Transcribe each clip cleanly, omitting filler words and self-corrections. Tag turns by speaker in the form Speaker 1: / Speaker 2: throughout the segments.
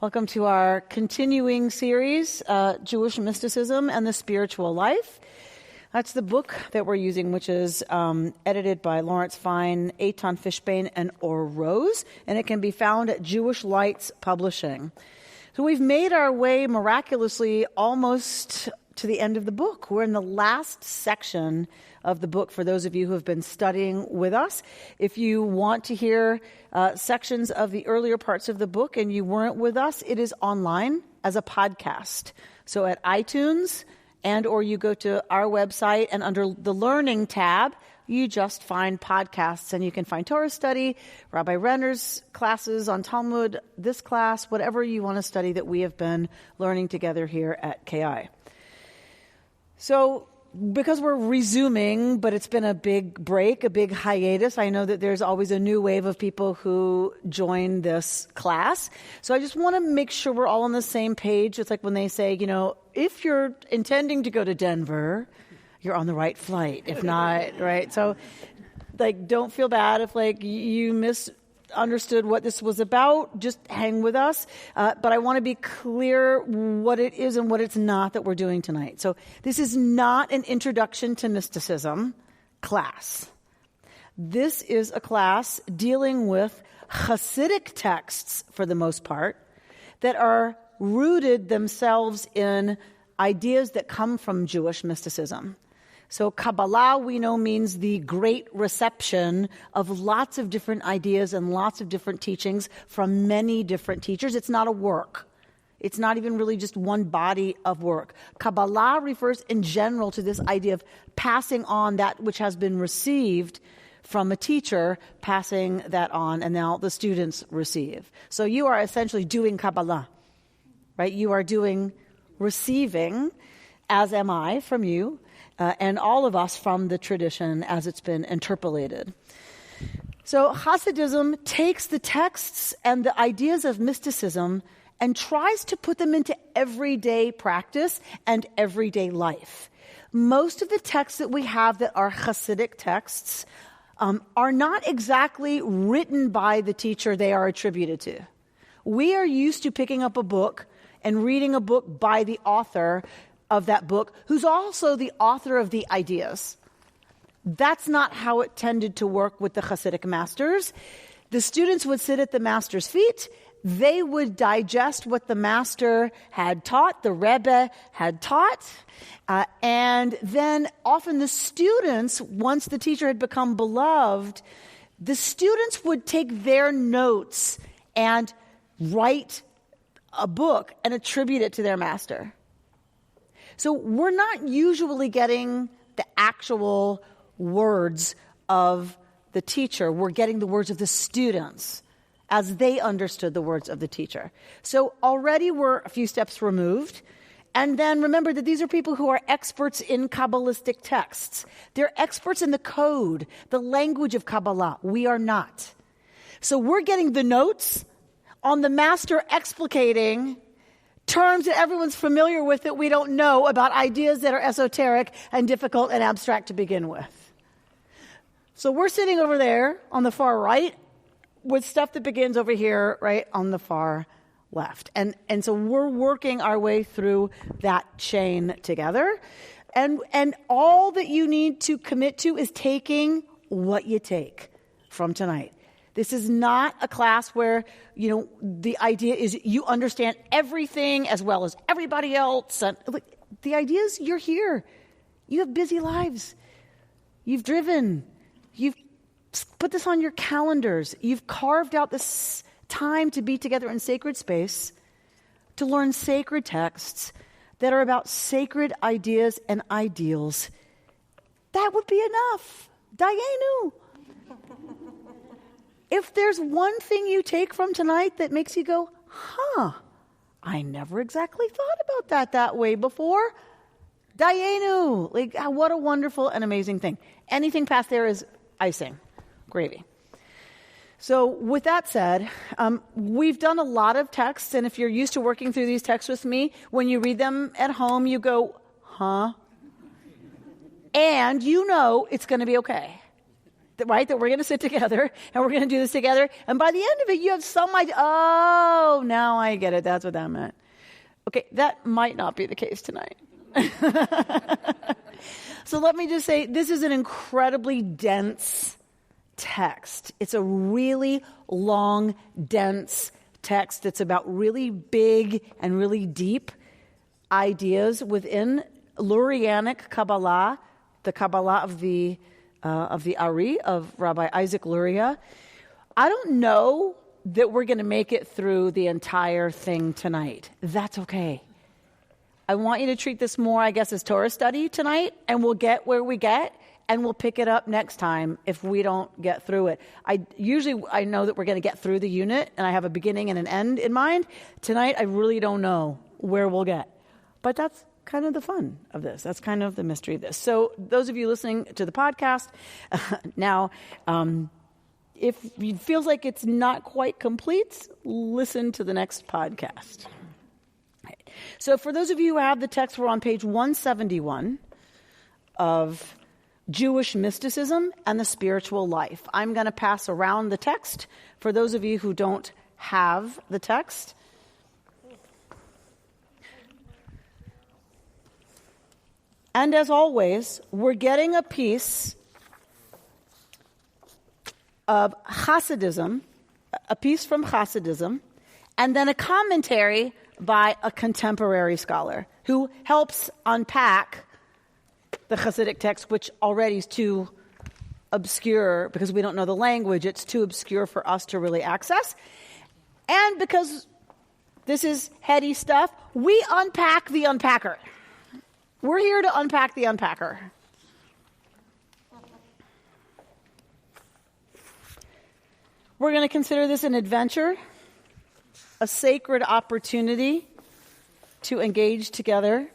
Speaker 1: Welcome to our continuing series, Jewish Mysticism and the Spiritual Life. That's the book that we're using, which is edited by Lawrence Fine, Eitan Fishbane, and Or Rose, and it can be found at Jewish Lights Publishing. So we've made our way miraculously almost to the end of the book. We're in the last section of the book for those of you who have been studying with us. If you want to hear sections of the earlier parts of the book and you weren't with us, it is online as a podcast. So at iTunes and or you go to our website and under the Learning tab, you just find podcasts and you can find Torah study, Rabbi Renner's classes on Talmud, this class, whatever you want to study that we have been learning together here at KI. So because we're resuming, but it's been a big break, a big hiatus, I know that there's always a new wave of people who join this class. So I just want to make sure we're all on the same page. It's like when they say, if you're intending to go to Denver, you're on the right flight. If not, right? So, don't feel bad if, you misunderstood what this was about. Just hang with us. But I want to be clear what it is and what it's not that we're doing tonight. So this is not an introduction to mysticism class. This is a class dealing with Hasidic texts, for the most part, that are rooted themselves in ideas that come from Jewish mysticism. So Kabbalah, we know, means the great reception of lots of different ideas and lots of different teachings from many different teachers. It's not a work. It's not even really just one body of work. Kabbalah refers in general to this idea of passing on that which has been received from a teacher, passing that on, and now the students receive. So you are essentially doing Kabbalah, right? You are doing receiving, as am I, from you, and all of us from the tradition as it's been interpolated. So Hasidism takes the texts and the ideas of mysticism and tries to put them into everyday practice and everyday life. Most of the texts that we have that are Hasidic texts are not exactly written by the teacher they are attributed to. We are used to picking up a book and reading a book by the author of that book, who's also the author of the ideas. That's not how it tended to work with the Hasidic masters. The students would sit at the master's feet. They would digest what the master had taught, the Rebbe had taught, and then often the students, once the teacher had become beloved, the students would take their notes and write a book and attribute it to their master. So we're not usually getting the actual words of the teacher. We're getting the words of the students as they understood the words of the teacher. So already we're a few steps removed. And then remember that these are people who are experts in Kabbalistic texts. They're experts in the code, the language of Kabbalah. We are not. So we're getting the notes on the master explicating terms that everyone's familiar with that we don't know about ideas that are esoteric and difficult and abstract to begin with. So we're sitting over there on the far right with stuff that begins over here, right, on the far left. And so we're working our way through that chain together. And all that you need to commit to is taking what you take from tonight. This is not a class where, the idea is you understand everything as well as everybody else. And the idea is you're here. You have busy lives. You've driven. You've put this on your calendars. You've carved out this time to be together in sacred space to learn sacred texts that are about sacred ideas and ideals. That would be enough. Dayenu. If there's one thing you take from tonight that makes you go, I never exactly thought about that way before, Dayenu. What a wonderful and amazing thing. Anything past there is icing, gravy. So with that said, we've done a lot of texts, and if you're used to working through these texts with me, when you read them at home, you go, and it's going to be okay. right? That we're going to sit together and we're going to do this together. And by the end of it, you have some idea. Oh, now I get it. That's what that meant. Okay, that might not be the case tonight. So let me just say, this is an incredibly dense text. It's a really long, dense text. It's about really big and really deep ideas within Lurianic Kabbalah, the Kabbalah of the Ari, of Rabbi Isaac Luria. I don't know that we're going to make it through the entire thing tonight. That's okay. I want you to treat this more, I guess, as Torah study tonight, and we'll get where we get, and we'll pick it up next time if we don't get through it. I know that we're going to get through the unit, and I have a beginning and an end in mind. Tonight, I really don't know where we'll get. But that's kind of the fun of this. That's kind of the mystery of this. So those of you listening to the podcast now, if it feels like it's not quite complete, listen to the next podcast. So for those of you who have the text, we're on page 171 of Jewish Mysticism and the Spiritual Life. I'm going to pass around the text for those of you who don't have the text. And as always, we're getting a piece of Hasidism, a piece from Hasidism, and then a commentary by a contemporary scholar who helps unpack the Hasidic text, which already is too obscure because we don't know the language. It's too obscure for us to really access. And because this is heady stuff, we unpack the unpacker. We're here to unpack the unpacker. We're going to consider this an adventure, a sacred opportunity to engage together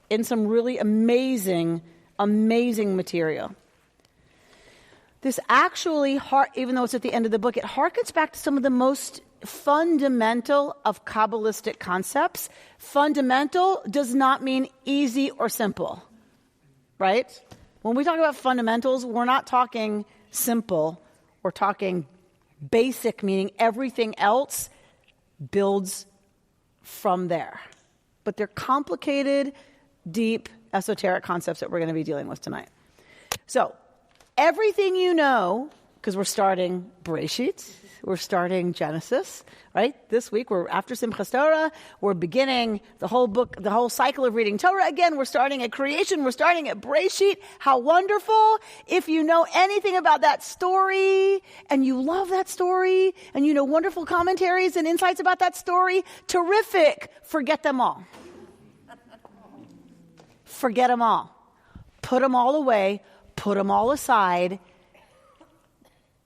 Speaker 1: in some really amazing, amazing material. This actually, even though it's at the end of the book, it harkens back to some of the most fundamental of Kabbalistic concepts. Fundamental does not mean easy or simple, right? When we talk about fundamentals, we're not talking simple. We're talking basic, meaning everything else builds from there. But they're complicated, deep, esoteric concepts that we're going to be dealing with tonight. So, everything you know, because we're starting Bereshit, we're starting Genesis, right? This week, we're after Simchas Torah, we're beginning the whole book, the whole cycle of reading Torah again. We're starting at creation, we're starting at Bereshit. How wonderful. If you know anything about that story, and you love that story, and you know wonderful commentaries and insights about that story, terrific. Forget them all. Forget them all. Put them all away. Put them all aside.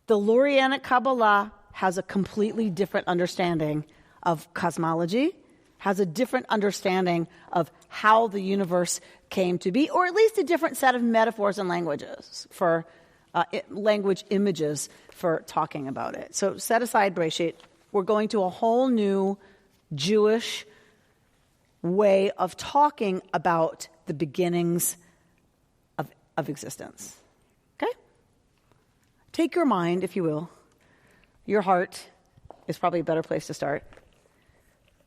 Speaker 1: The Lurianic Kabbalah has a completely different understanding of cosmology, has a different understanding of how the universe came to be, or at least a different set of metaphors and languages for language images for talking about it. So set aside Bereshit. We're going to a whole new Jewish way of talking about the beginnings of existence. Okay? Take your mind, if you will, your heart is probably a better place to start,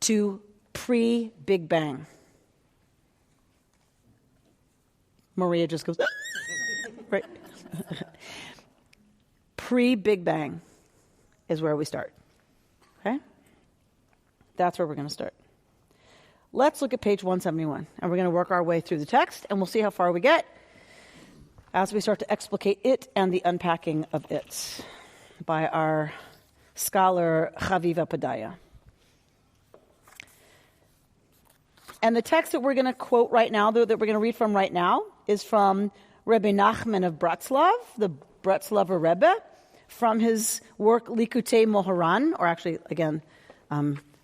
Speaker 1: to pre-Big Bang. Maria just goes, right? Pre-Big Bang is where we start. Okay? That's where we're going to start. Let's look at page 171, and we're going to work our way through the text, and we'll see how far we get as we start to explicate it and the unpacking of it by our scholar Chaviva Padaya. And the text that we're going to quote right now, that we're going to read from right now, is from Rebbe Nachman of Bratslav, the Bratslaver Rebbe, from his work Likutei Moharan, or actually, again,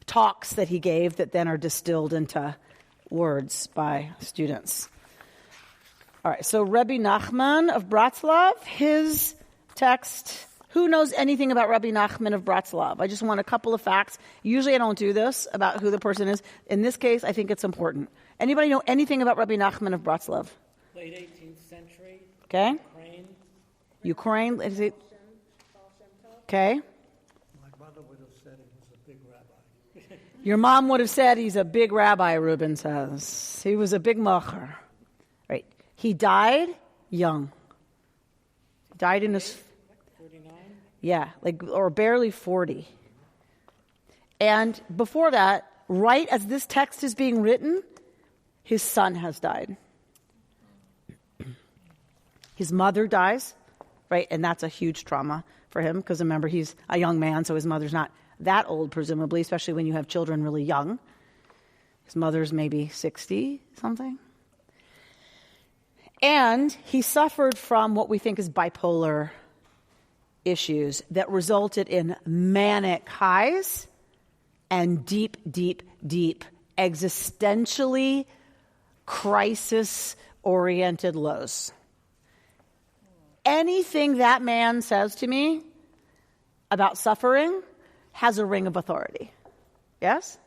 Speaker 1: talks that he gave that then are distilled into words by students. All right, so Rebbe Nachman of Bratslav, his text. Who knows anything about Rebbe Nachman of Bratslav? I just want a couple of facts. Usually I don't do this about who the person is. In this case, I think it's important. Anybody know anything about Rebbe Nachman of Bratslav?
Speaker 2: Late 18th century.
Speaker 1: Okay.
Speaker 2: Ukraine.
Speaker 1: Ukraine. Is it? Okay.
Speaker 2: My mother would have said he was a big rabbi.
Speaker 1: Your mom would have said he's a big rabbi, Reuben says. He was a big macher. Right. He died young. He died in his...
Speaker 2: 39?
Speaker 1: Yeah, or barely 40. And before that, right as this text is being written, his son has died. His mother dies, right? And that's a huge trauma for him because remember, he's a young man, so his mother's not that old, presumably, especially when you have children really young. His mother's maybe 60 something. And he suffered from what we think is bipolar issues that resulted in manic highs and deep, deep, deep, existentially crisis-oriented lows. Anything that man says to me about suffering has a ring of authority. Yes?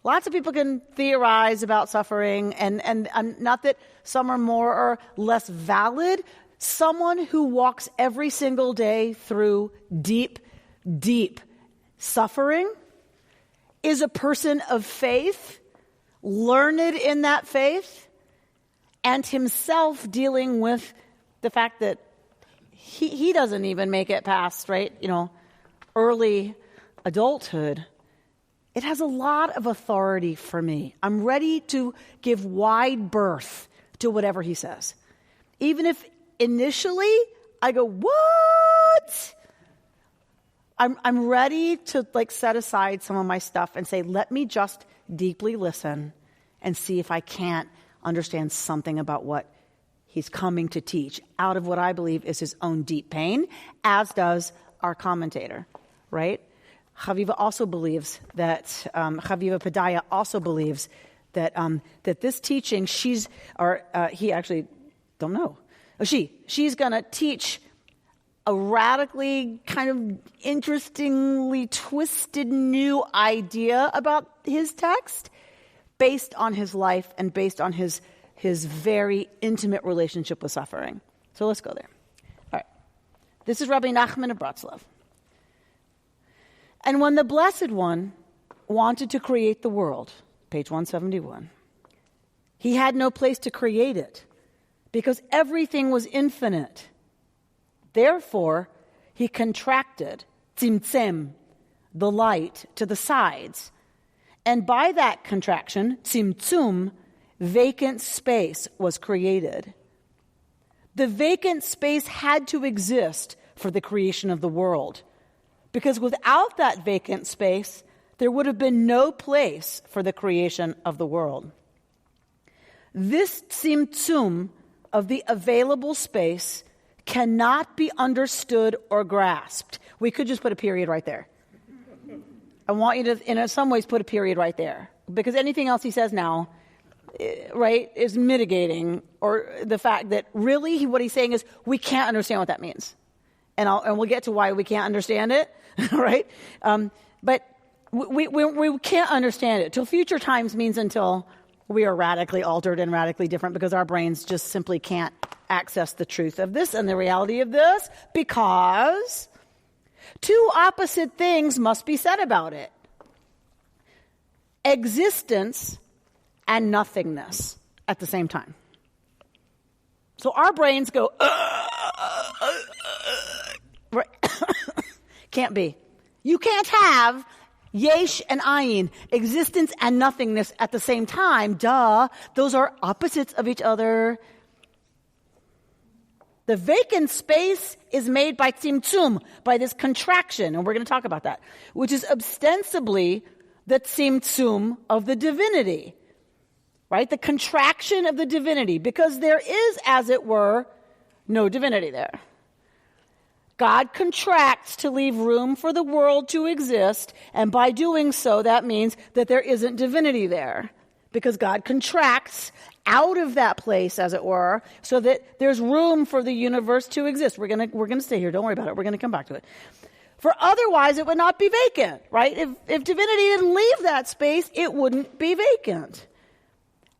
Speaker 1: Lots of people can theorize about suffering, and not that some are more or less valid. Someone who walks every single day through deep, deep suffering is a person of faith, learned in that faith, and himself dealing with the fact that he doesn't even make it past, right, early adulthood. It has a lot of authority for me. I'm ready to give wide berth to whatever he says. Even if initially I go, what? I'm ready to set aside some of my stuff and say, let me just deeply listen and see if I can't understand something about what he's coming to teach out of what I believe is his own deep pain, as does our commentator, right? Chaviva also believes that, Chaviva Padaya also believes that that this teaching, he actually, don't know. She's going to teach a radically kind of interestingly twisted new idea about his text based on his life and based on his very intimate relationship with suffering. So let's go there. All right. This is Rabbi Nachman of Bratslav. And when the Blessed One wanted to create the world, page 171, he had no place to create it because everything was infinite. Therefore, he contracted, tzimtzem, the light to the sides. And by that contraction, tzimtzum, vacant space was created. The vacant space had to exist for the creation of the world, because without that vacant space, there would have been no place for the creation of the world. This tzimtzum of the available space cannot be understood or grasped. We could just put a period right there. I want you to, in some ways, put a period right there, because anything else he says now, right, is mitigating or the fact that really what he's saying is we can't understand what that means. And we'll get to why we can't understand it, right? But we can't understand it. Till future times means until we are radically altered and radically different, because our brains just simply can't access the truth of this and the reality of this, because two opposite things must be said about it. Existence and nothingness at the same time. So our brains go, right. Can't be. You can't have yesh and ayin, existence and nothingness at the same time. Duh. Those are opposites of each other. The vacant space is made by tzimtzum, by this contraction, and we're going to talk about that, which is ostensibly the tzimtzum of the divinity, right? The contraction of the divinity, because there is, as it were, no divinity there. God contracts to leave room for the world to exist, and by doing so, that means that there isn't divinity there, because God contracts out of that place, as it were, so that there's room for the universe to exist. We're gonna stay here. Don't worry about it. We're gonna come back to it. For otherwise, it would not be vacant, right? If divinity didn't leave that space, it wouldn't be vacant.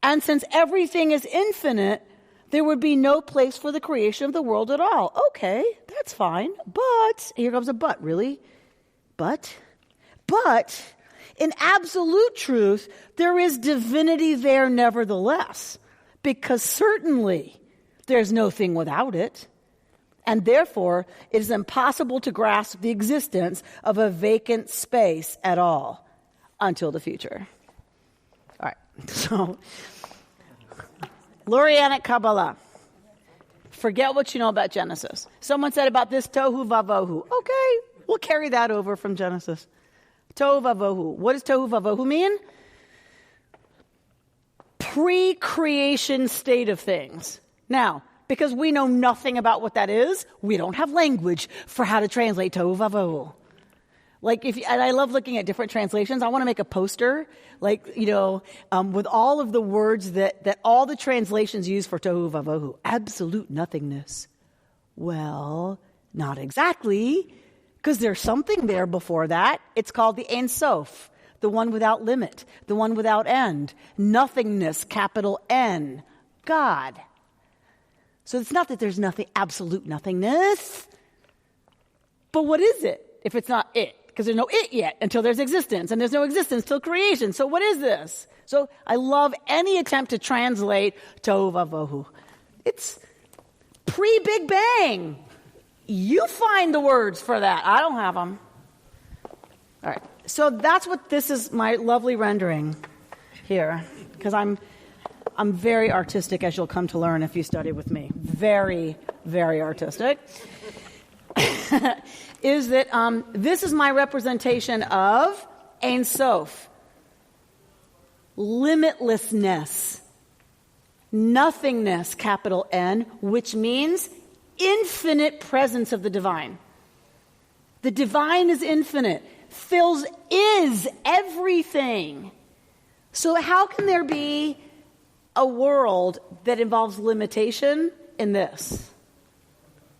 Speaker 1: And since everything is infinite, there would be no place for the creation of the world at all. Okay, that's fine. But, here comes a but, really? But, in absolute truth, there is divinity there nevertheless, because certainly there's no thing without it. And therefore, it is impossible to grasp the existence of a vacant space at all until the future. All right, so Lurianic Kabbalah. Forget what you know about Genesis. Someone said about this tohu vavohu. Okay, we'll carry that over from Genesis. Tohu vavohu. What does tohu vavohu mean? Pre-creation state of things. Now, because we know nothing about what that is, we don't have language for how to translate tohu vavohu. And I love looking at different translations. I want to make a poster, with all of the words that all the translations use for tohu vavohu. Absolute nothingness. Well, not exactly, because there's something there before that. It's called the Ein Sof, the one without limit, the one without end. Nothingness, capital N, God. So it's not that there's nothing, absolute nothingness. But what is it if it's not it? Because there's no it yet until there's existence, and there's no existence till creation. So what is this? So I love any attempt to translate tohu vavohu. It's pre-Big Bang. You find the words for that. I don't have them. All right. So that's what this is, my lovely rendering here, because I'm very artistic, as you'll come to learn if you study with me. Very, very artistic. Is that this is my representation of Ein Sof. Limitlessness. Nothingness, capital N, which means infinite presence of the divine. The divine is infinite. Is everything. So how can there be a world that involves limitation in this?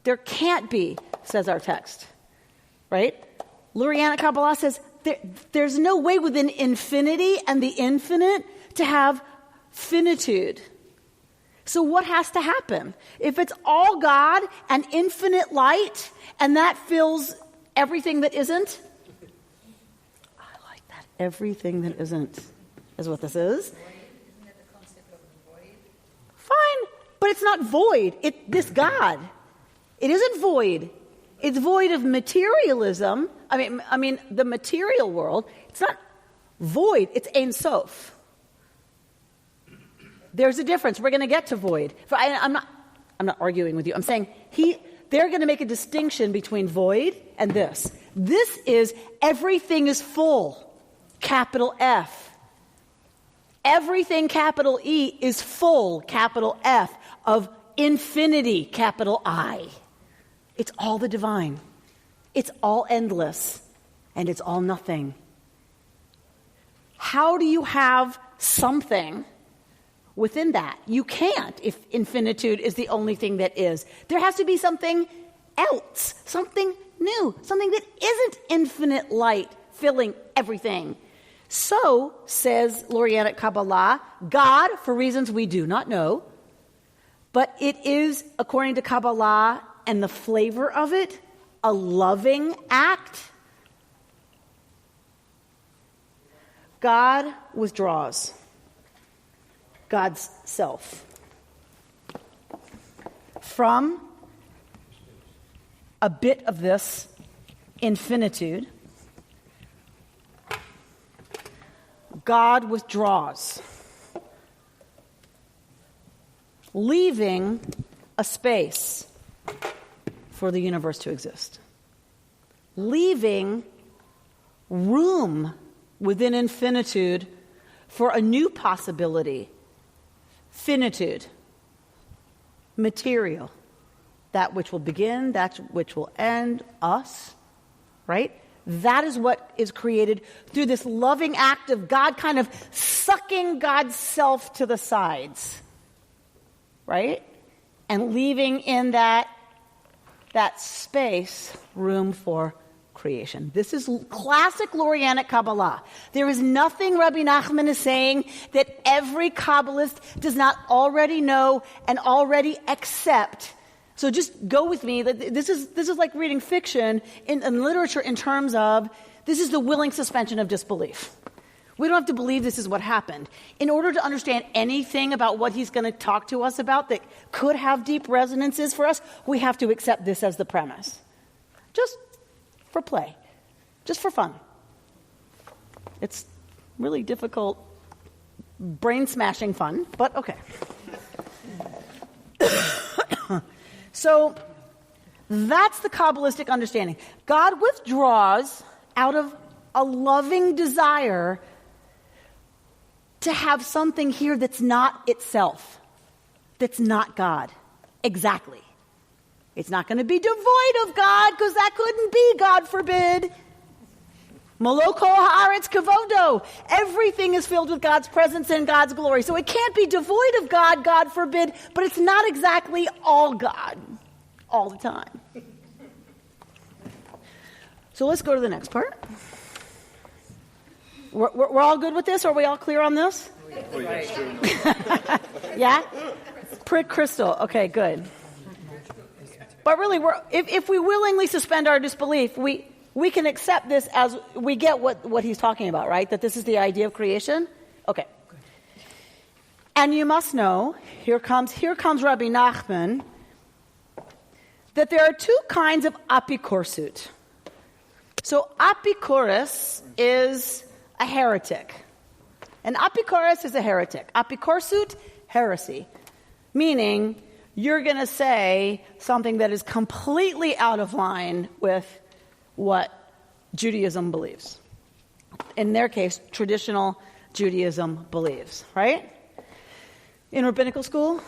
Speaker 1: There can't be, says our text. Right? Lurianic Kabbalah says there's no way within infinity and the infinite to have finitude. So what has to happen? If it's all God and infinite light, and that fills everything that isn't? I like that. Everything that isn't is what this is.
Speaker 3: Isn't that the concept of the void?
Speaker 1: Fine, but it's not void. This God. It isn't void. It's void of materialism. I mean, the material world. It's not void. It's Ein Sof. There's a difference. We're going to get to void. I'm not arguing with you. I'm saying they're going to make a distinction between void and this. This is everything is full. Capital F. Everything, capital E, is full. Capital F of infinity. Capital I. It's all the divine. It's all endless. And it's all nothing. How do you have something within that? You can't if infinitude is the only thing that is. There has to be something else, something new, something that isn't infinite light filling everything. So, says Lurianic Kabbalah, God, for reasons we do not know, but it is, according to Kabbalah, and the flavor of it, a loving act. God withdraws God's self from a bit of this infinitude. God withdraws, leaving a space for the universe to exist. Leaving room within infinitude for a new possibility. Finitude. Material. That which will begin, that which will end, us. Right? That is what is created through this loving act of God kind of sucking God's self to the sides. Right? And leaving in that space room for creation. This is classic Lurianic Kabbalah. There is nothing Rabbi Nachman is saying that every Kabbalist does not already know and already accept. So just go with me. This is like reading fiction in literature in terms of this is the willing suspension of disbelief. We don't have to believe this is what happened. In order to understand anything about what he's going to talk to us about that could have deep resonances for us, we have to accept this as the premise. Just for play. Just for fun. It's really difficult, brain-smashing fun, but okay. So that's the Kabbalistic understanding. God withdraws out of a loving desire to have something here that's not itself, that's not God. Exactly. It's not going to be devoid of God, because that couldn't be, God forbid. Maloko haaretz kavodo. Everything is filled with God's presence and God's glory. So it can't be devoid of God, God forbid, but it's not exactly all God all the time. So let's go to the next part. We're all good with this? Are we all clear on this? Yeah? Prick crystal. Okay, good. But really, if we willingly suspend our disbelief, we can accept this as we get what he's talking about, right? That this is the idea of creation? Okay. And you must know, here comes Rabbi Nachman, that there are two kinds of apikorsut. So apikoros is a heretic. An apikoros is a heretic. Apikorsut, heresy. Meaning, you're going to say something that is completely out of line with what Judaism believes. In their case, traditional Judaism believes, right? In rabbinical school,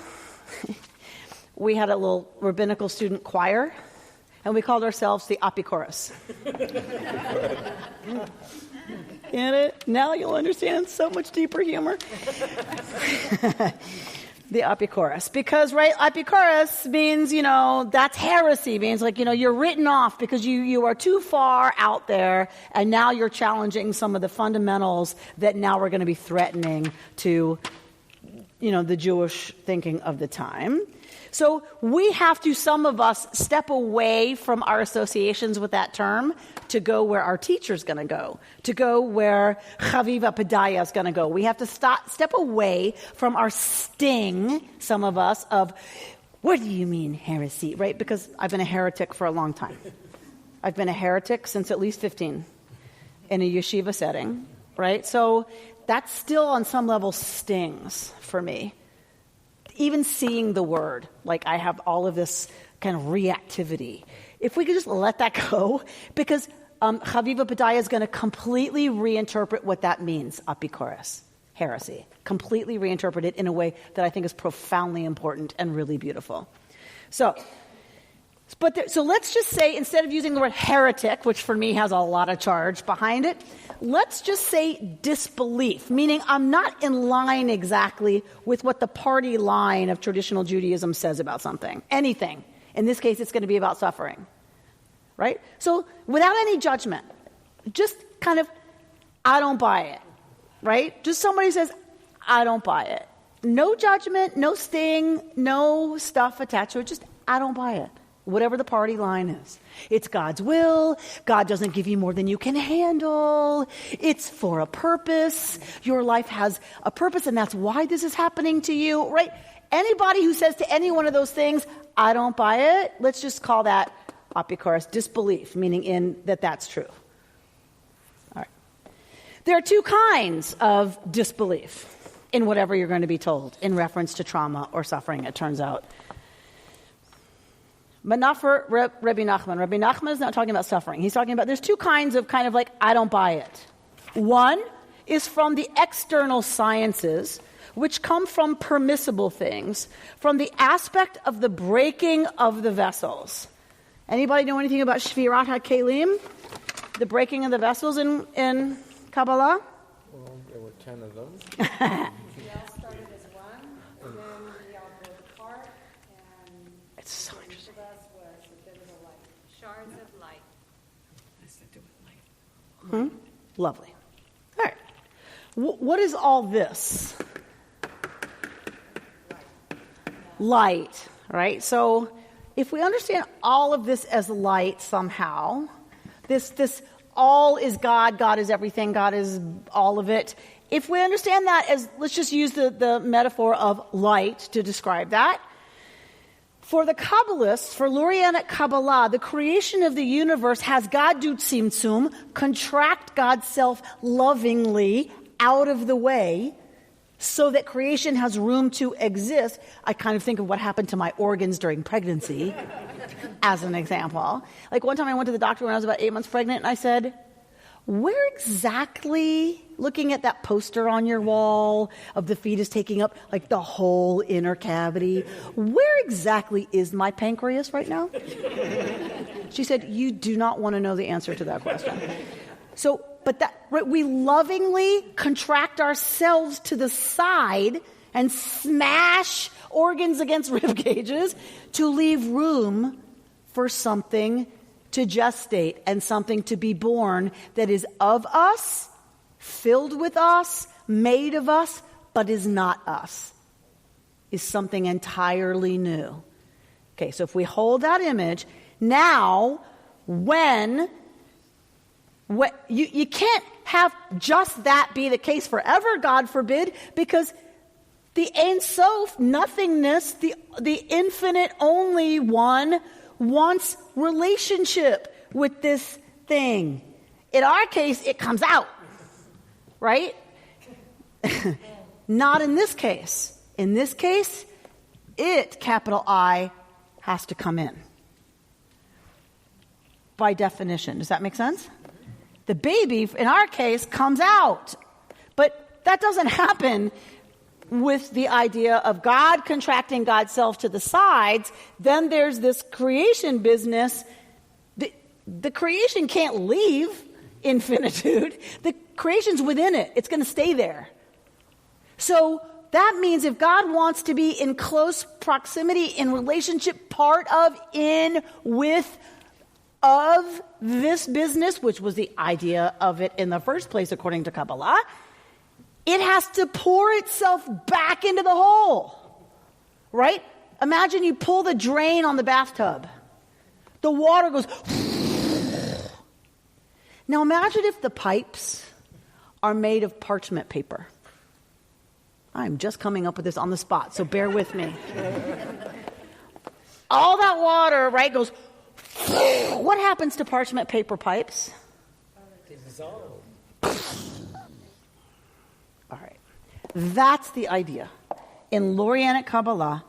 Speaker 1: we had a little rabbinical student choir, and we called ourselves the Apikoros. Get it? Now you'll understand so much deeper humor. The Apikoros. Because, right, Apikoros means, that's heresy. Means like, you're written off because you are too far out there, and now you're challenging some of the fundamentals that now we're going to be threatening to, the Jewish thinking of the time. So we have to, some of us, step away from our associations with that term to go where our teacher's going to go where Chaviva Padaya is going to go. We have to step away from our sting, some of us, of, what do you mean heresy, right? Because I've been a heretic for a long time. I've been a heretic since at least 15 in a yeshiva setting, right? So that still on some level stings for me. Even seeing the word, like I have all of this kind of reactivity. If we could just let that go, because Chaviva Padaya is going to completely reinterpret what that means, apikoros, heresy. Completely reinterpret it in a way that I think is profoundly important and really beautiful. So let's just say, instead of using the word heretic, which for me has a lot of charge behind it, let's just say disbelief, meaning I'm not in line exactly with what the party line of traditional Judaism says about something. Anything. In this case, it's going to be about suffering. Right? So without any judgment, just kind of, I don't buy it. Right? Just somebody says, I don't buy it. No judgment, no sting, no stuff attached to it. Just, I don't buy it. Whatever the party line is. It's God's will. God doesn't give you more than you can handle. It's for a purpose. Your life has a purpose, and that's why this is happening to you, right? Anybody who says to any one of those things, I don't buy it, let's just call that apikoros, disbelief, meaning in that's true. All right. There are two kinds of disbelief in whatever you're going to be told in reference to trauma or suffering, it turns out. But not for Rabbi Nachman. Rabbi Nachman is not talking about suffering. He's talking about, there's two kinds of kind of like, I don't buy it. One is from the external sciences, which come from permissible things, from the aspect of the breaking of the vessels. Anybody know anything about Shvirat HaKelim? The breaking of the vessels in Kabbalah?
Speaker 4: Well, there were 10 of them.
Speaker 3: We all started as one, and then we all broke apart, and
Speaker 1: It's so interesting.
Speaker 3: each of us was a bit of a light, shards of light.
Speaker 1: Lovely. All right. What is all this? Light, right? So if we understand all of this as light somehow, this all is God, God is everything, God is all of it. If we understand that as, let's just use the metaphor of light to describe that. For the Kabbalists, for Lurianic Kabbalah, the creation of the universe has God do tzimtzum, contract God's self lovingly out of the way so that creation has room to exist. I kind of think of what happened to my organs during pregnancy as an example. Like one time I went to the doctor when I was about 8 months pregnant and I said, where exactly, looking at that poster on your wall of the fetus taking up like the whole inner cavity, where exactly is my pancreas right now? She said, you do not want to know the answer to that question. So, but that we lovingly contract ourselves to the side and smash organs against rib cages to leave room for something to gestate and something to be born that is of us, filled with us, made of us, but is not us, is something entirely new. Okay, so if we hold that image, now you can't have just that be the case forever, God forbid, because the Ein Sof, nothingness, the infinite only one, wants relationship with this thing. In our case, it comes out, right? Not in this case. In this case, it, capital I, has to come in. By definition. Does that make sense? The baby, in our case, comes out. But that doesn't happen with the idea of God contracting God's self to the sides. Then there's this creation business. The creation can't leave infinitude. The creation's within it. It's going to stay there. So that means if God wants to be in close proximity, in relationship, part of, in, with, of this business, which was the idea of it in the first place, according to Kabbalah, it has to pour itself back into the hole, right? Imagine you pull the drain on the bathtub. The water goes... Now imagine if the pipes are made of parchment paper. I'm just coming up with this on the spot, so bear with me. All that water, right, goes... What happens to parchment paper pipes?
Speaker 4: Dissolve.
Speaker 1: All right. That's the idea. In Lurianic Kabbalah,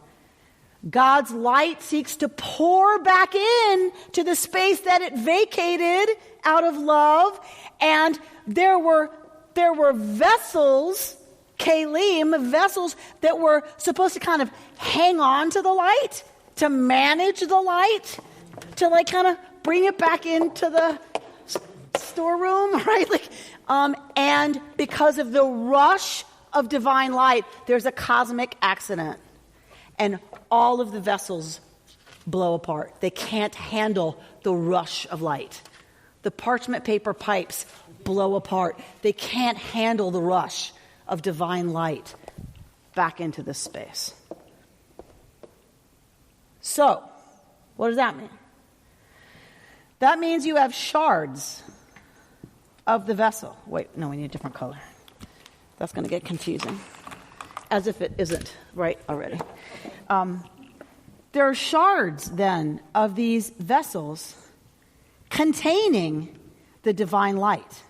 Speaker 1: God's light seeks to pour back in to the space that it vacated out of love, and there were vessels, kalim, vessels that were supposed to kind of hang on to the light, to manage the light, to like kind of bring it back into the storeroom, right? And because of the rush of divine light, there's a cosmic accident. And all of the vessels blow apart. They can't handle the rush of light. The parchment paper pipes blow apart. They can't handle the rush of divine light back into this space. So, what does that mean? That means you have shards of the vessel. Wait, no, we need a different color. That's going to get confusing. As if it isn't right already. There are shards, then, of these vessels containing the divine light.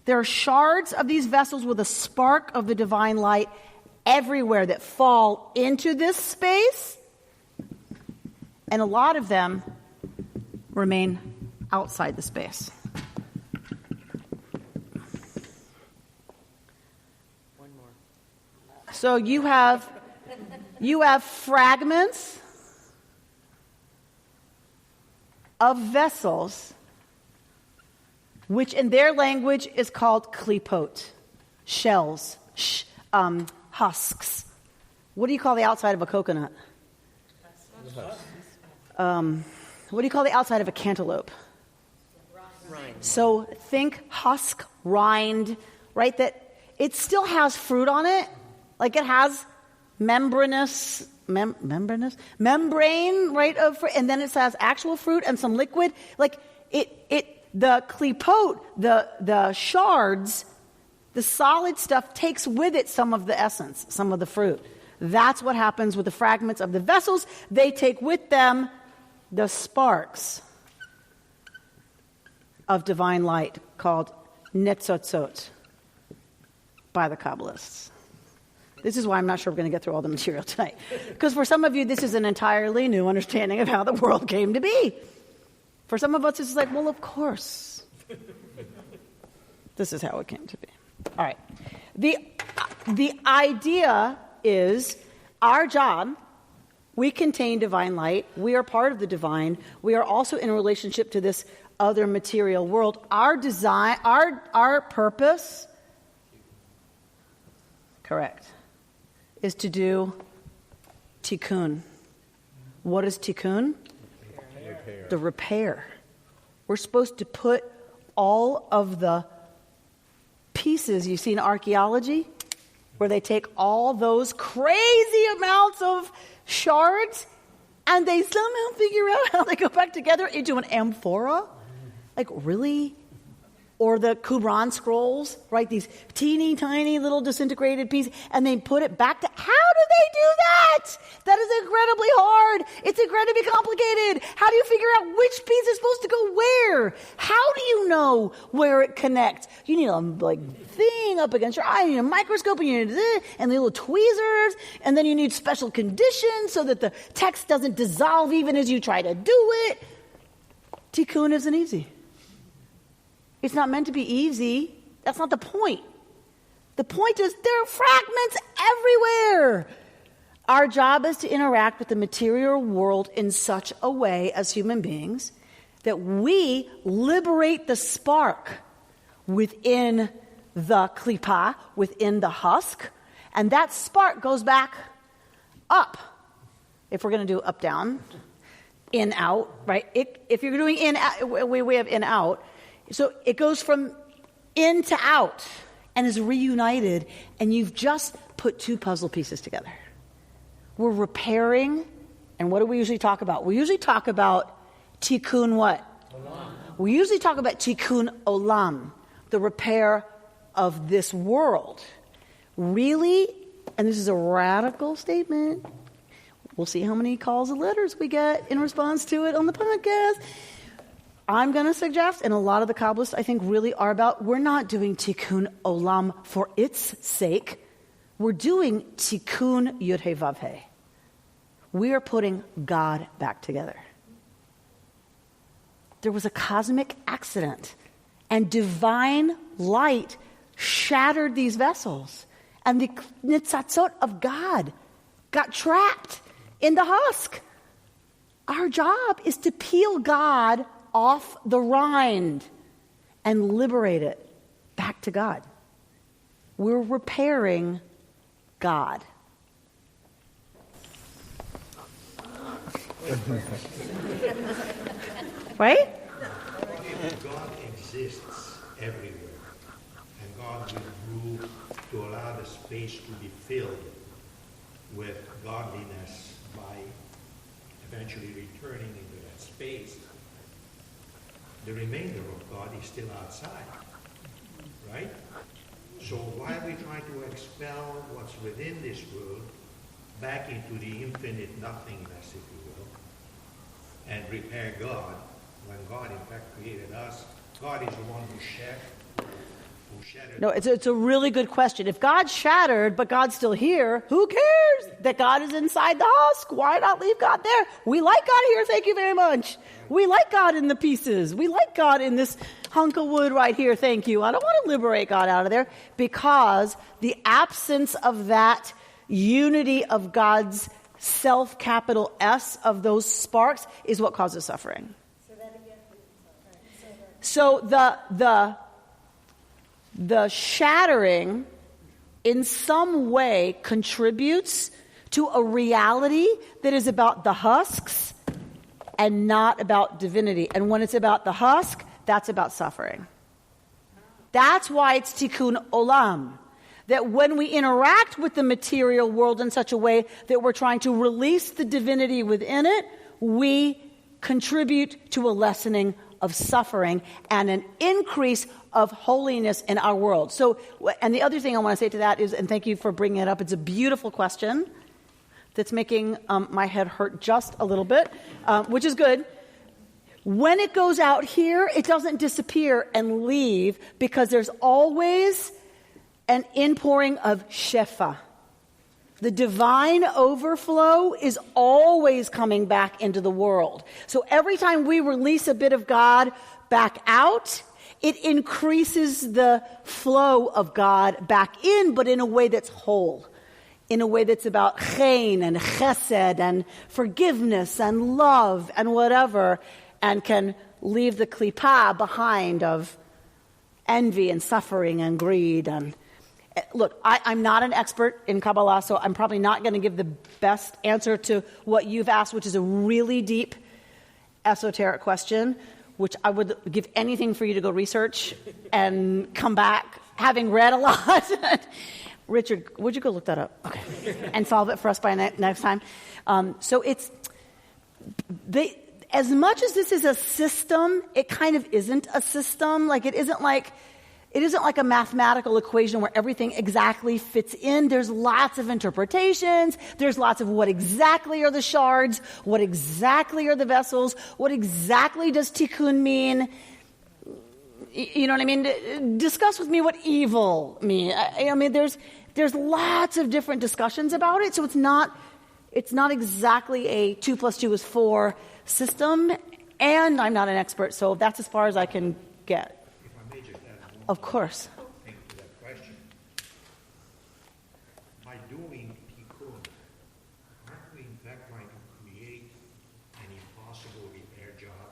Speaker 1: There are shards of these vessels with a spark of the divine light everywhere that fall into this space, and a lot of them remain outside the space.
Speaker 4: One more.
Speaker 1: So you have fragments of vessels, which in their language is called klipot, shells, husks. What do you call the outside of a coconut? What do you call the outside of a cantaloupe?
Speaker 4: Rind.
Speaker 1: So think husk, rind, right? That it still has fruit on it. Like it has membrane, right? And then it has actual fruit and some liquid. Like the klipote, the shards, the solid stuff takes with it some of the essence, some of the fruit. That's what happens with the fragments of the vessels. They take with them the sparks of divine light called netzotzot by the Kabbalists. This is why I'm not sure we're going to get through all the material tonight. Because for some of you, this is an entirely new understanding of how the world came to be. For some of us, it's like, well, of course. This is how it came to be. All right. The idea is our job, we contain divine light. We are part of the divine. We are also in a relationship to this other material world. Our design, our purpose, correct, is to do tikkun. What is tikkun? Repair. The repair. We're supposed to put all of the pieces you see in archaeology, where they take all those crazy amounts of shards and they somehow figure out how they go back together into an amphora. Like, really? Or the Qumran scrolls, right? These teeny tiny little disintegrated pieces, and they put it back to. How do they do that? That is incredibly hard. It's incredibly complicated. How do you figure out which piece is supposed to go where? How do you know where it connects? You need a thing up against your eye. You need a microscope, and you need this, and the little tweezers, and then you need special conditions so that the text doesn't dissolve even as you try to do it. Tikkun isn't easy. It's not meant to be easy. That's not the point. The point is there are fragments everywhere. Our job is to interact with the material world in such a way as human beings that we liberate the spark within the klipa, within the husk, and that spark goes back up. If we're going to do up, down, in, out, right? If you're doing in, out, we have in, out. So it goes from in to out and is reunited, and you've just put two puzzle pieces together. We're repairing, and what do we usually talk about? We usually talk about tikkun what? Olam. We usually talk about tikkun olam, the repair of this world. Really, and this is a radical statement, we'll see how many calls and letters we get in response to it on the podcast. I'm going to suggest, and a lot of the Kabbalists I think really are about, we're not doing tikkun olam for its sake. We're doing tikkun yud he vav he. We are putting God back together. There was a cosmic accident, and divine light shattered these vessels, and the nitzatzot of God got trapped in the husk. Our job is to peel God off the rind and liberate it back to God. We're repairing God. Right?
Speaker 5: God exists everywhere, and God withdrew to allow the space to be filled with godliness by eventually returning into that space. The remainder of God is still outside, right? So why are we trying to expel what's within this world back into the infinite nothingness, if you will, and repair God, when God in fact created us? God is the one who shattered.
Speaker 1: No, it's a really good question. If God shattered, but God's still here, who cares that God is inside the husk? Why not leave God there? We like God here, thank you very much. We like God in the pieces. We like God in this hunk of wood right here, thank you. I don't want to liberate God out of there, because the absence of that unity of God's self, capital S, of those sparks is what causes suffering. So the shattering in some way contributes to a reality that is about the husks and not about divinity. And when it's about the husk, that's about suffering. That's why it's tikkun olam. That when we interact with the material world in such a way that we're trying to release the divinity within it, we contribute to a lessening of suffering and an increase of holiness in our world. So, and the other thing I want to say to that is, and thank you for bringing it up, it's a beautiful question that's making my head hurt just a little bit, which is good. When it goes out here, it doesn't disappear and leave, because there's always an inpouring of shefa. The divine overflow is always coming back into the world. So every time we release a bit of God back out, it increases the flow of God back in, but in a way that's whole, in a way that's about chen and chesed and forgiveness and love and whatever, and can leave the klipa behind of envy and suffering and greed. And look, I'm not an expert in Kabbalah, so I'm probably not going to give the best answer to what you've asked, which is a really deep, esoteric question, which I would give anything for you to go research and come back, having read a lot. Richard, would you go look that up? Okay. And solve it for us by next time. So it's... as much as this is a system, it kind of isn't a system. Like it isn't like a mathematical equation where everything exactly fits in. There's lots of interpretations. There's lots of what exactly are the shards, what exactly are the vessels, what exactly does tikkun mean. You know what I mean? Discuss with me what evil means. I mean, there's lots of different discussions about it. So it's not exactly a 2 + 2 is 4 system, and I'm not an expert, so that's as far as I can get.
Speaker 5: If I may just add one
Speaker 1: Of course.
Speaker 5: thing to that question. By doing tikkun, aren't we in fact trying to create an impossible repair job?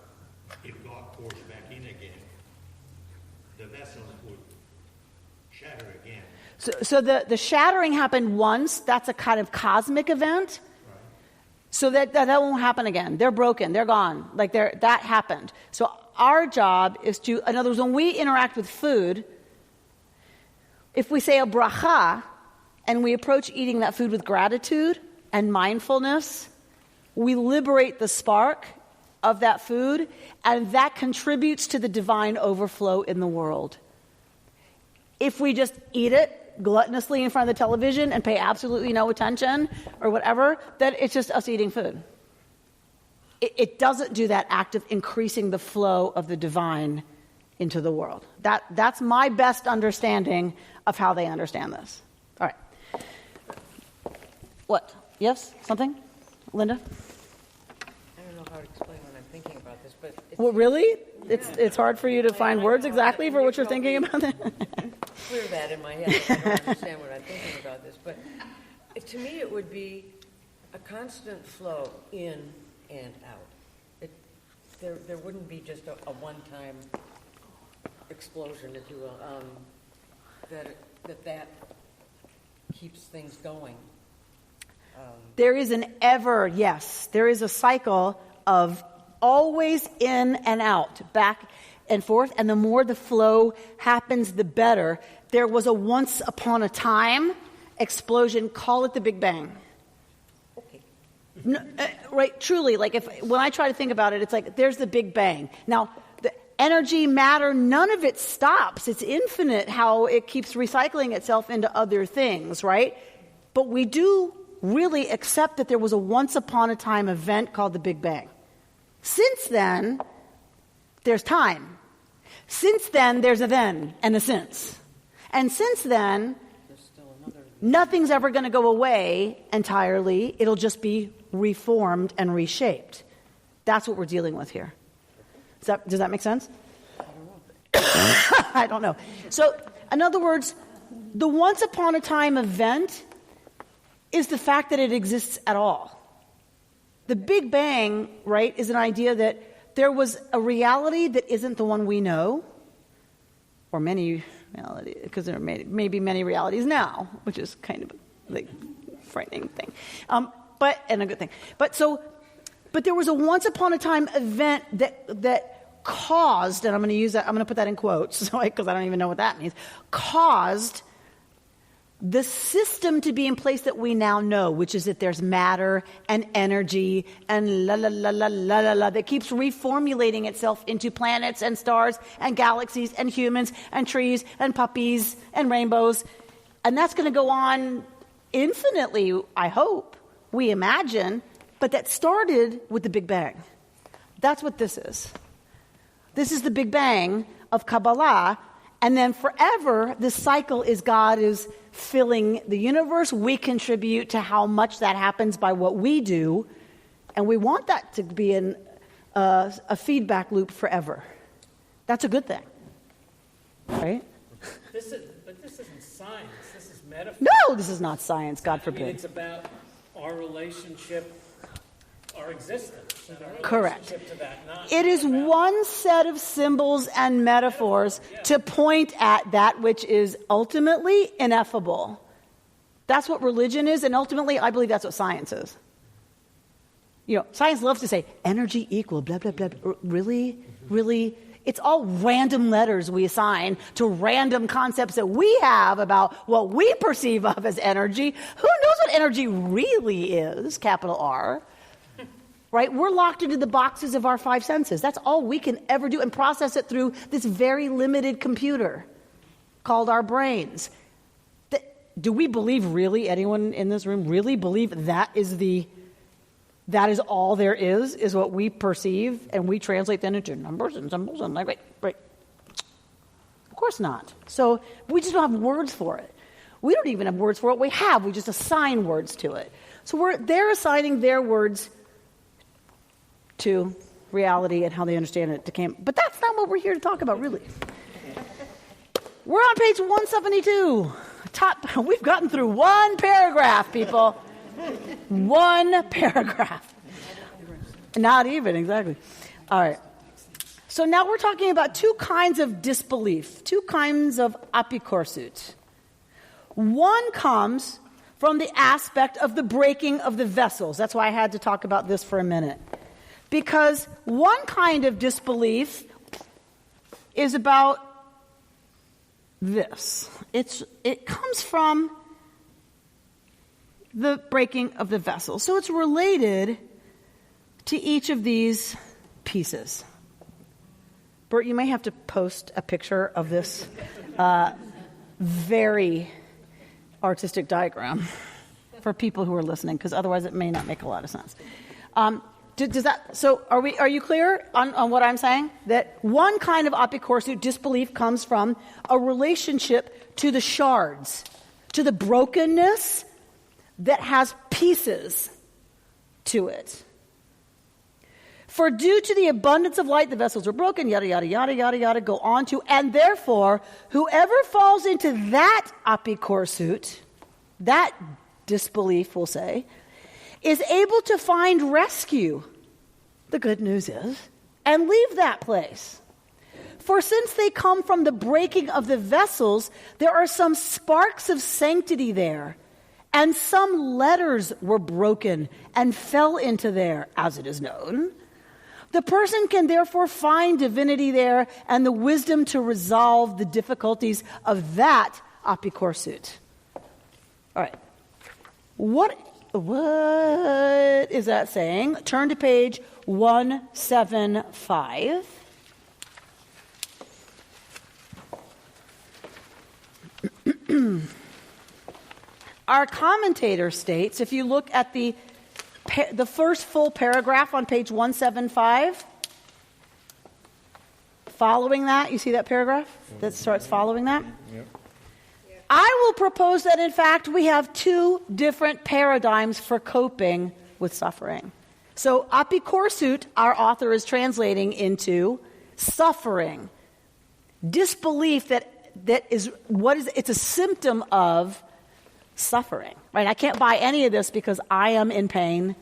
Speaker 5: If God pours back in again, the vessels would shatter again.
Speaker 1: So the shattering happened once. That's a kind of cosmic event. So that won't happen again. They're broken. They're gone. That happened. So our job is to, in other words, when we interact with food, if we say a bracha and we approach eating that food with gratitude and mindfulness, we liberate the spark of that food, and that contributes to the divine overflow in the world. If we just eat it gluttonously in front of the television and pay absolutely no attention or whatever, then it's just us eating food. It doesn't do that act of increasing the flow of the divine into the world. That's my best understanding of how they understand this. All right. What? Yes? Something? Linda?
Speaker 4: I don't know how to explain what I'm thinking about this, but
Speaker 1: Well, really? It's hard for you to find words exactly for what you're thinking about it?
Speaker 4: clear that in my head. I don't understand what I'm thinking about this, but to me it would be a constant flow in and out. There wouldn't be just a one-time explosion, if you will, that keeps things going.
Speaker 1: There is there is a cycle of always in and out, back and forth, and the more the flow happens, the better. There was a once upon a time explosion, call it the Big Bang.
Speaker 4: Okay.
Speaker 1: No, right, truly, when I try to think about it, it's like there's the Big Bang. Now, the energy, matter, none of it stops. It's infinite how it keeps recycling itself into other things, right? But we do really accept that there was a once upon a time event called the Big Bang. Since then, there's time. Since then, there's a then and a since. And since then, nothing's ever going to go away entirely. It'll just be reformed and reshaped. That's what we're dealing with here. Does that make sense? I don't know. So, in other words, the once upon a time event is the fact that it exists at all. The Big Bang, right, is an idea that there was a reality that isn't the one we know, or many realities, because there may be many realities now, which is kind of a frightening thing, and a good thing. But there was a once upon a time event that caused, and I'm going to use that, I'm going to put that in quotes, because I don't even know what that means, caused the system to be in place that we now know, which is that there's matter and energy and la la la la la la la that keeps reformulating itself into planets and stars and galaxies and humans and trees and puppies and rainbows. And that's going to go on infinitely, I hope, we imagine, but that started with the Big Bang. That's what this is. This is the Big Bang of Kabbalah, and then forever, this cycle is God is filling the universe. We contribute to how much that happens by what we do, and we want that to be a feedback loop forever. That's a good thing, right?
Speaker 6: But this isn't science. This is metaphor.
Speaker 1: No, this is not science, God forbid.
Speaker 6: I mean, it's about our relationship, our existence, and our
Speaker 1: Correct.
Speaker 6: relationship to that. Not
Speaker 1: It is
Speaker 6: about
Speaker 1: one set of symbols and metaphors to point at that which is ultimately ineffable. That's what religion is, and ultimately, I believe that's what science is. You know, science loves to say, energy equal, blah, blah, blah. Really? Really? It's all random letters we assign to random concepts that we have about what we perceive of as energy. Who knows what energy really is, capital R? Right? We're locked into the boxes of our five senses. That's all we can ever do, and process it through this very limited computer called our brains. Do we believe really, anyone in this room really believe that is all there is what we perceive, and we translate then into numbers and symbols and like, right? Of course not. So we just don't have words for it. We don't even have words for what we have. We just assign words to it. So they're assigning their words to reality and how they understand it. But that's not what we're here to talk about, really. We're on page 172. We've gotten through one paragraph, people. One paragraph. Not even, exactly. All right. So now we're talking about two kinds of disbelief, two kinds of apikorsut. One comes from the aspect of the breaking of the vessels. That's why I had to talk about this for a minute. Because one kind of disbelief is about this. It comes from the breaking of the vessel. So it's related to each of these pieces. Bert, you may have to post a picture of this very artistic diagram for people who are listening, because otherwise it may not make a lot of sense. So are you clear on what I'm saying? That one kind of apikorsut, disbelief, comes from a relationship to the shards, to the brokenness that has pieces to it. For due to the abundance of light, the vessels are broken, yada, yada, yada, yada, yada, go on to, and therefore, whoever falls into that apikorsut, that disbelief, we'll say, is able to find rescue, the good news is, and leave that place. For since they come from the breaking of the vessels, there are some sparks of sanctity there, and some letters were broken and fell into there, as it is known. The person can therefore find divinity there and the wisdom to resolve the difficulties of that apikorsut. All right. What is that saying? Turn to page 175. Our commentator states, if you look at the first full paragraph on page 175, following that, you see that paragraph that starts following that? Yep. I will propose that, in fact, we have two different paradigms for coping with suffering. So, apikorsut, our author is translating into suffering. Disbelief that is it's a symptom of suffering, right? I can't buy any of this because I am in pain.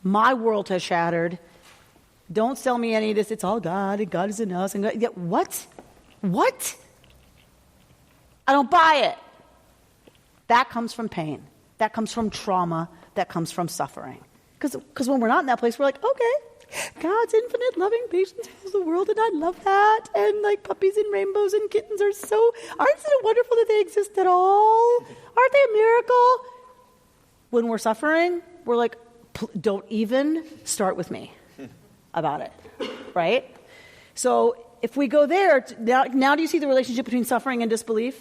Speaker 1: My world has shattered. Don't sell me any of this. It's all God, and God is in us. And God, what? What? I don't buy it. That comes from pain. That comes from trauma. That comes from suffering. Because when we're not in that place, we're like, okay, God's infinite loving patience fills the world, and I love that. And like puppies and rainbows and kittens aren't it wonderful that they exist at all? Aren't they a miracle? When we're suffering, we're like, don't even start with me about it, right? So if we go there, now do you see the relationship between suffering and disbelief?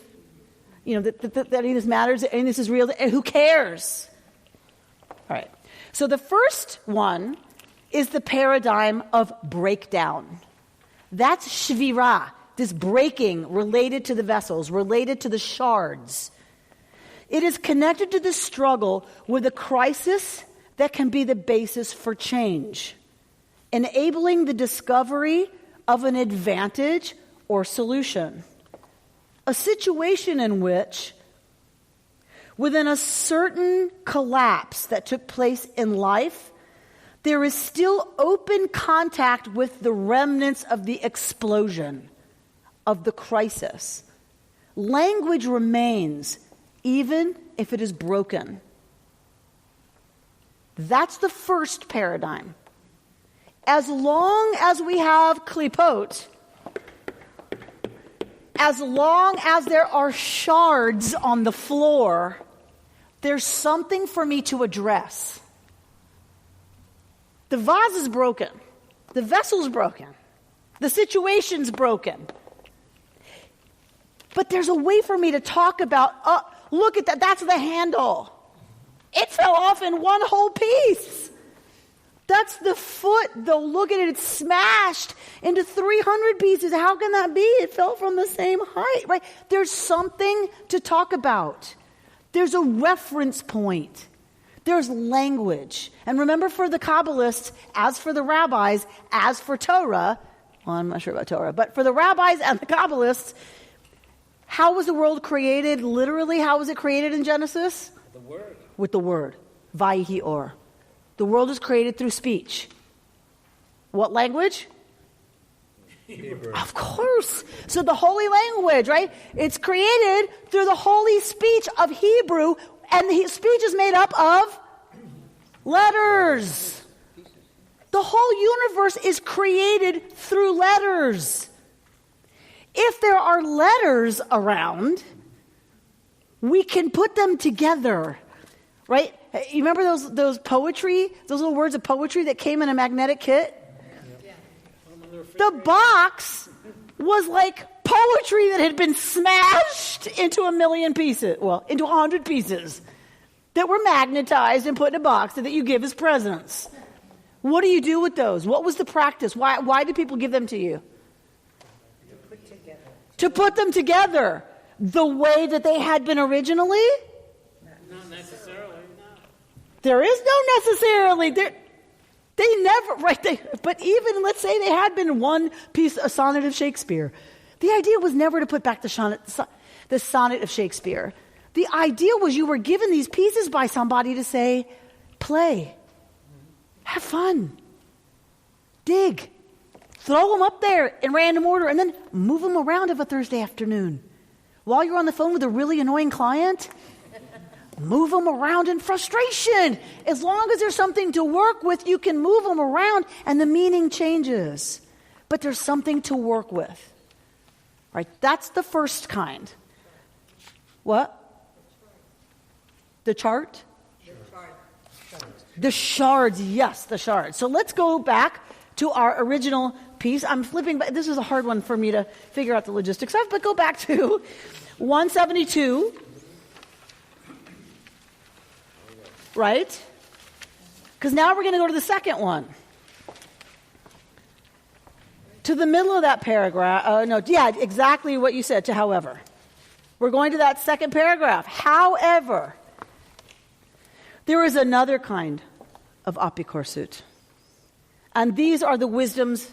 Speaker 1: That any of this matters, any of this is real, who cares? All right. So the first one is the paradigm of breakdown. That's shvira, this breaking related to the vessels, related to the shards. It is connected to the struggle with a crisis that can be the basis for change, enabling the discovery of an advantage or solution. A situation in which, within a certain collapse that took place in life, there is still open contact with the remnants of the explosion, of the crisis. Language remains, even if it is broken. That's the first paradigm. As long as we have klipot, as long as there are shards on the floor, there's something for me to address. The vase is broken. The vessel's broken. The situation's broken. But there's a way for me to talk about, look at that, that's the handle. It fell off in one whole piece. That's the foot, though. Look at it, it's smashed into 300 pieces. How can that be? It fell from the same height, right? There's something to talk about. There's a reference point. There's language. And remember, for the Kabbalists, as for the rabbis, as for Torah, well, I'm not sure about Torah, but for the rabbis and the Kabbalists, how was the world created? Literally, how was it created in Genesis?
Speaker 6: The Word.
Speaker 1: With the Word. Vayihi or. The world is created through speech. What language?
Speaker 5: Hebrew.
Speaker 1: Of course. So the holy language, right? It's created through the holy speech of Hebrew, and the speech is made up of letters. The whole universe is created through letters. If there are letters around, we can put them together, right? You remember those poetry, those little words of poetry that came in a magnetic kit?
Speaker 6: Yeah.
Speaker 1: The box was like poetry that had been smashed into 1,000,000 pieces, well, into 100 pieces that were magnetized and put in a box that you give as presents. What do you do with those? What was the practice? Why did people give them to you? To put them together the way that they had been originally?
Speaker 6: Not necessarily.
Speaker 1: There is no necessarily. They never, right? But even, let's say they had been one piece, a sonnet of Shakespeare. The idea was never to put back the sonnet of Shakespeare. The idea was you were given these pieces by somebody to say, play, have fun, dig, throw them up there in random order, and then move them around of a Thursday afternoon. While you're on the phone with a really annoying client, move them around in frustration. As long as there's something to work with, you can move them around and the meaning changes. But there's something to work with. Right? That's the first kind. What? The chart? The shards, yes, the shards. So let's go back to our original piece. I'm flipping, but this is a hard one for me to figure out the logistics of, but go back to 172. Right? Because now we're going to go to the second one. To the middle of that paragraph. Exactly what you said, to however. We're going to that second paragraph. However, there is another kind of apikorsut. And these are the wisdoms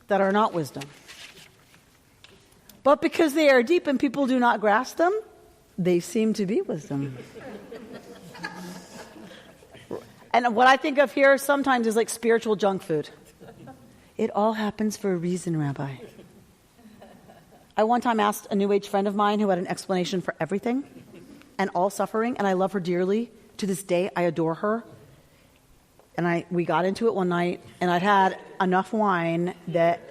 Speaker 1: that are not wisdom. But because they are deep and people do not grasp them, they seem to be wisdom. And what I think of here sometimes is like spiritual junk food. It all happens for a reason, Rabbi. I one time asked a New Age friend of mine who had an explanation for everything and all suffering, and I love her dearly. To this day, I adore her. And we got into it one night, and I'd had enough wine that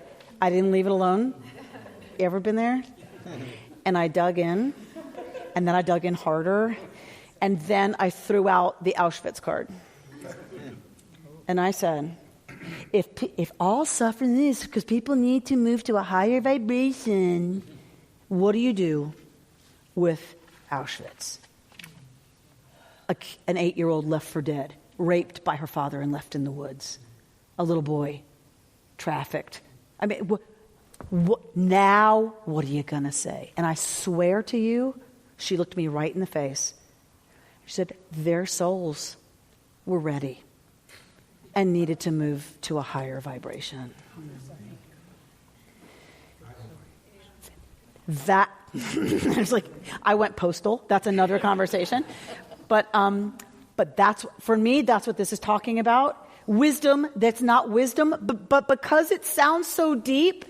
Speaker 1: I didn't leave it alone. You ever been there? And I dug in, and then I dug in harder, and then I threw out the Auschwitz card. And I said, if all suffering is because people need to move to a higher vibration, what do you do with Auschwitz? An 8-year-old left for dead, raped by her father and left in the woods. A little boy, trafficked. I mean, now what are you going to say? And I swear to you, she looked me right in the face. She said, their souls were ready and needed to move to a higher vibration. That, it's like, I went postal. That's another conversation. But that's, for me, that's what this is talking about. Wisdom that's not wisdom, but because it sounds so deep,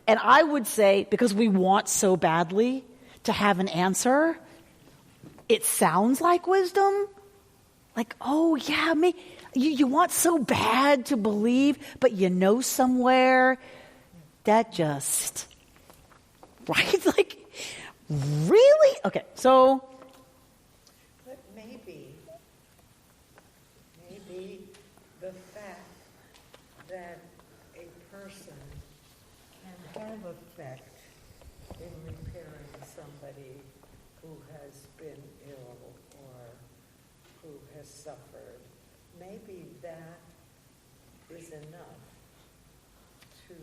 Speaker 1: and I would say because we want so badly to have an answer, it sounds like wisdom. Like, oh yeah, you want so bad to believe, but you know somewhere that just, right? Like, really? Okay, so.
Speaker 7: But maybe the fact that a person can have effect in repairing somebody who has been ill or who has suffered, maybe that is enough to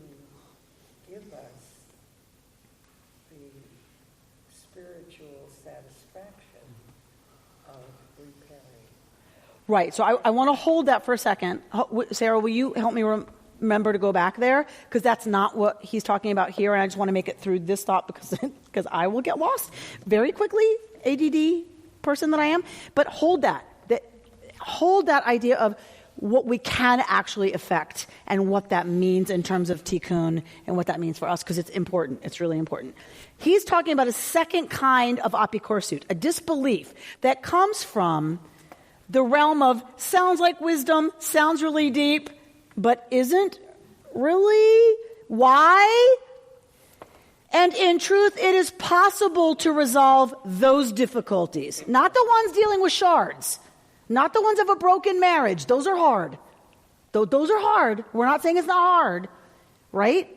Speaker 7: give us the spiritual satisfaction of repairing.
Speaker 1: Right, so I want to hold that for a second. Sarah, will you help me remember to go back there? Because that's not what he's talking about here, and I just want to make it through this thought because I will get lost very quickly, ADD person that I am. But hold that idea of what we can actually affect and what that means in terms of tikkun and what that means for us, because it's important. It's really important. He's talking about a second kind of apikorsut, a disbelief that comes from the realm of sounds like wisdom, sounds really deep, but isn't really. Why? And in truth, it is possible to resolve those difficulties. Not the ones dealing with shards. Not the ones of a broken marriage. Those are hard. Those are hard. We're not saying it's not hard, right?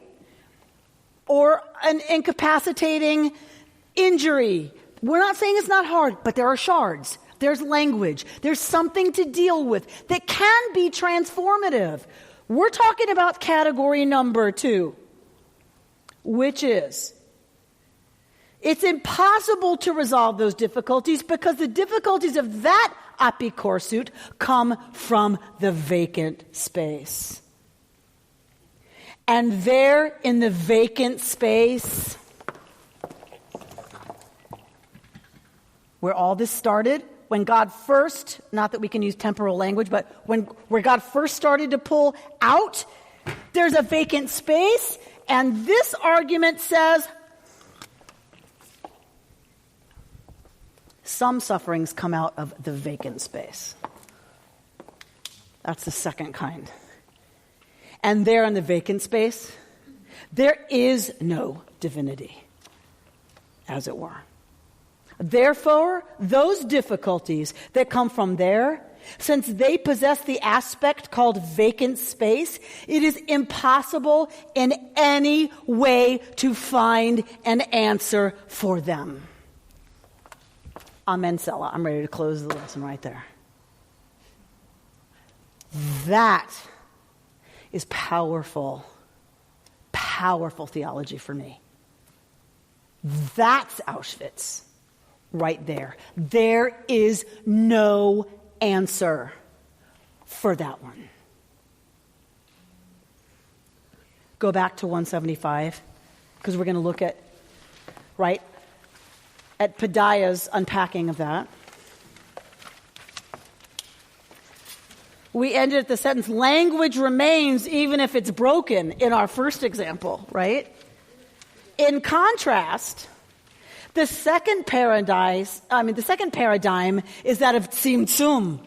Speaker 1: Or an incapacitating injury. We're not saying it's not hard, but there are shards. There's language. There's something to deal with that can be transformative. We're talking about category number 2, which is it's impossible to resolve those difficulties because the difficulties of that apikorsut come from the vacant space. And there in the vacant space, where all this started, when God first, not that we can use temporal language, but where God first started to pull out, there's a vacant space, and this argument says some sufferings come out of the vacant space. That's the second kind. And there in the vacant space, there is no divinity, as it were. Therefore, those difficulties that come from there, since they possess the aspect called vacant space, it is impossible in any way to find an answer for them. Amen, Selah. I'm ready to close the lesson right there. That is powerful, powerful theology for me. That's Auschwitz. Right there. There is no answer for that one. Go back to 175, because we're going to look at Padiah's unpacking of that. We ended at the sentence, language remains even if it's broken, in our first example, right? In contrast, the second paradigm is that of tzimtzum,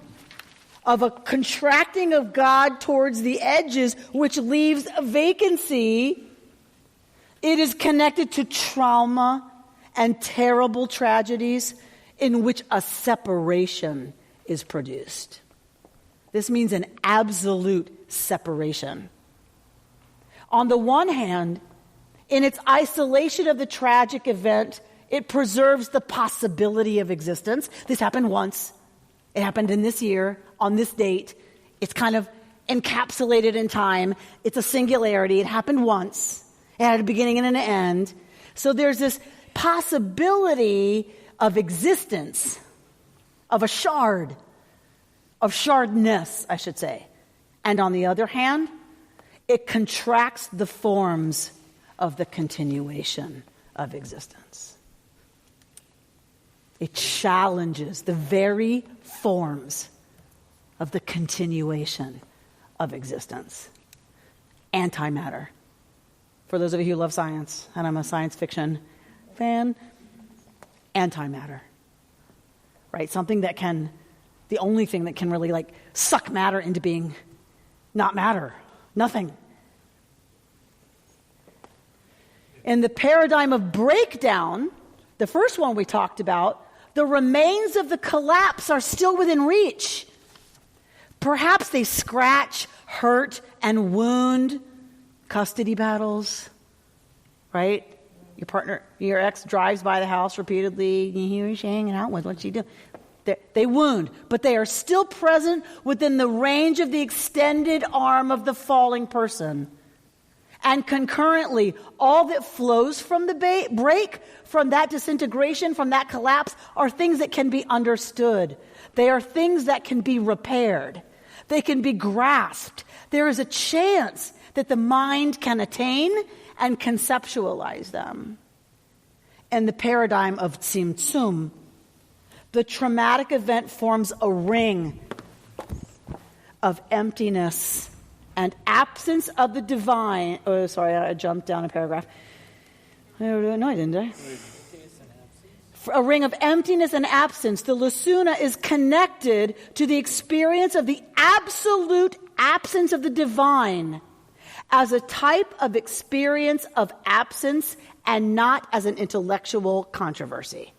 Speaker 1: of a contracting of God towards the edges, which leaves a vacancy. It is connected to trauma and terrible tragedies in which a separation is produced. This means an absolute separation. On the one hand, in its isolation of the tragic event, it preserves the possibility of existence. This happened once. It happened in this year, on this date. It's kind of encapsulated in time. It's a singularity. It happened once. It had a beginning and an end. So there's this possibility of existence, of a shard, of shardness, I should say. And on the other hand, it contracts the forms of the continuation of existence. It challenges the very forms of the continuation of existence. Antimatter. For those of you who love science, and I'm a science fiction fan, antimatter. Right? Something that can, the only thing that can really suck matter into being not matter. Nothing. In the paradigm of breakdown, the first one we talked about, the remains of the collapse are still within reach. Perhaps they scratch, hurt, and wound. Custody battles, right? Your partner, your ex drives by the house repeatedly. You hear she's hanging out with, what's she doing? They wound, but they are still present within the range of the extended arm of the falling person. And concurrently, all that flows from the break, from that disintegration, from that collapse, are things that can be understood. They are things that can be repaired. They can be grasped. There is a chance that the mind can attain and conceptualize them. In the paradigm of Tzimtzum, the traumatic event forms a ring of emptiness and absence of the divine. Oh, sorry, I jumped down a paragraph. No, I didn't. A ring of emptiness and absence. The Lasuna is connected to the experience of the absolute absence of the divine as a type of experience of absence and not as an intellectual controversy.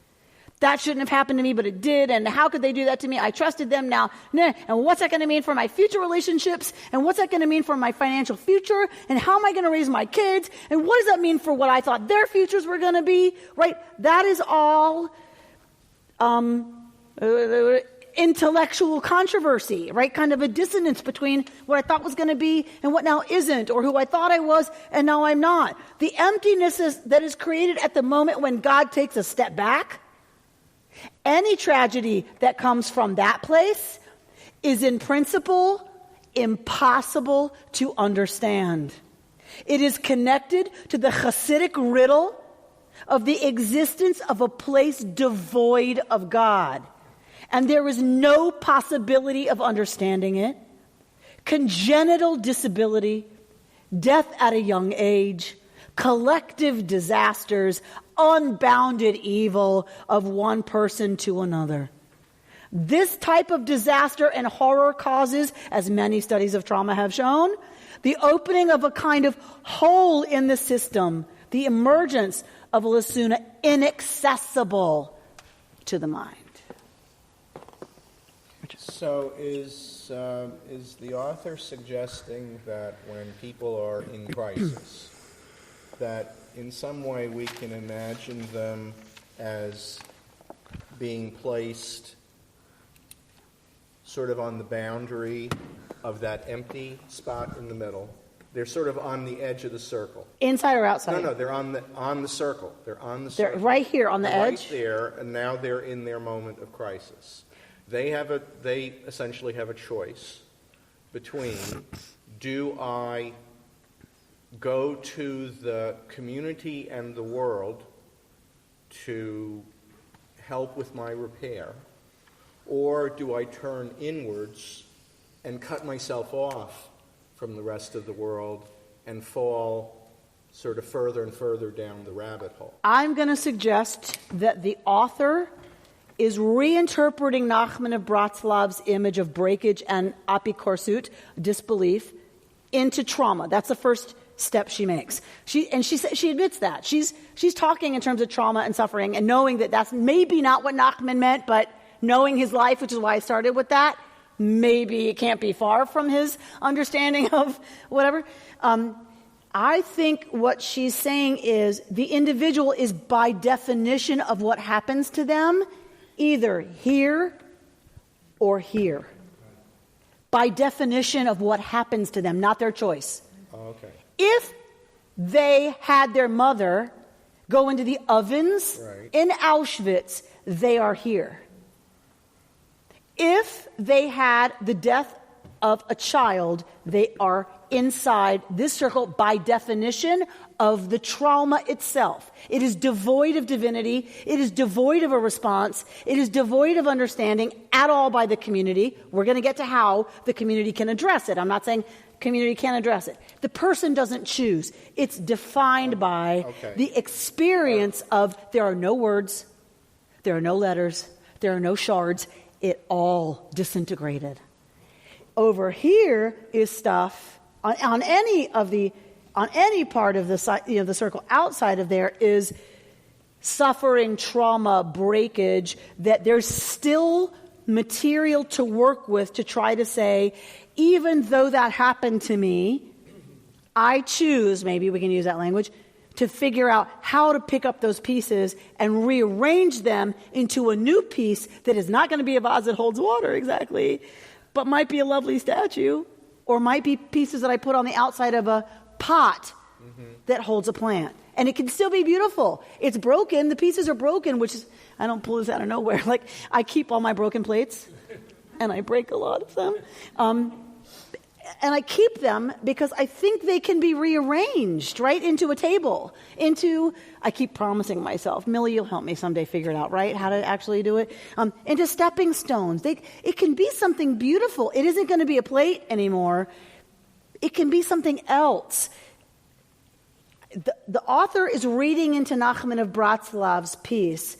Speaker 1: That shouldn't have happened to me, but it did. And how could they do that to me? I trusted them now. And what's that going to mean for my future relationships? And what's that going to mean for my financial future? And how am I going to raise my kids? And what does that mean for what I thought their futures were going to be? Right? That is all intellectual controversy, right? Kind of a dissonance between what I thought was going to be and what now isn't, or who I thought I was and now I'm not. The emptiness that is created at the moment when God takes a step back. Any tragedy that comes from that place is in principle impossible to understand. It is connected to the Hasidic riddle of the existence of a place devoid of God. And there is no possibility of understanding it. Congenital disability, death at a young age, collective disasters, unbounded evil of one person to another. This type of disaster and horror causes, as many studies of trauma have shown, the opening of a kind of hole in the system, the emergence of a lasuna inaccessible to the mind.
Speaker 8: So is the author suggesting that when people are in crisis, that in some way we can imagine them as being placed sort of on the boundary of that empty spot in the middle? They're sort of on the edge of the circle.
Speaker 1: Inside or outside?
Speaker 8: No, they're on the circle. They're on the
Speaker 1: circle. They're right here on the edge?
Speaker 8: Right there, and now they're in their moment of crisis. They essentially have a choice between, do I go to the community and the world to help with my repair, or do I turn inwards and cut myself off from the rest of the world and fall sort of further and further down the rabbit hole?
Speaker 1: I'm going to suggest that the author is reinterpreting Nachman of Bratslav image of breakage and apikorsut, disbelief, into trauma. That's the first step she makes. She admits that. She's talking in terms of trauma and suffering and knowing that that's maybe not what Nachman meant, but knowing his life, which is why I started with that, maybe it can't be far from his understanding of whatever. I think what she's saying is the individual is by definition of what happens to them either here or here. By definition of what happens to them, not their choice.
Speaker 8: Okay.
Speaker 1: If they had their mother go into the ovens in Auschwitz, they are here. If they had the death of a child, they are inside this circle by definition of the trauma itself. It is devoid of divinity. It is devoid of a response. It is devoid of understanding at all by the community. We're going to get to how the community can address it. I'm not saying community can't address it. The person doesn't choose. It's defined by the experience of there are no words, there are no letters, there are no shards. It all disintegrated. Over here is stuff on any part of the circle outside of there is suffering, trauma, breakage, that there's still material to work with to try to say, even though that happened to me, I choose, maybe we can use that language, to figure out how to pick up those pieces and rearrange them into a new piece that is not going to be a vase that holds water exactly, but might be a lovely statue, or might be pieces that I put on the outside of a pot that holds a plant. And it can still be beautiful. It's broken. The pieces are broken, which is, I don't pull this out of nowhere. Like, I keep all my broken plates, and I break a lot of them. And I keep them because I think they can be rearranged, right, into a table. I keep promising myself, Millie, you'll help me someday figure it out, right, how to actually do it. Into stepping stones. It can be something beautiful. It isn't going to be a plate anymore. It can be something else. The author is reading into Nachman of Bratislav's piece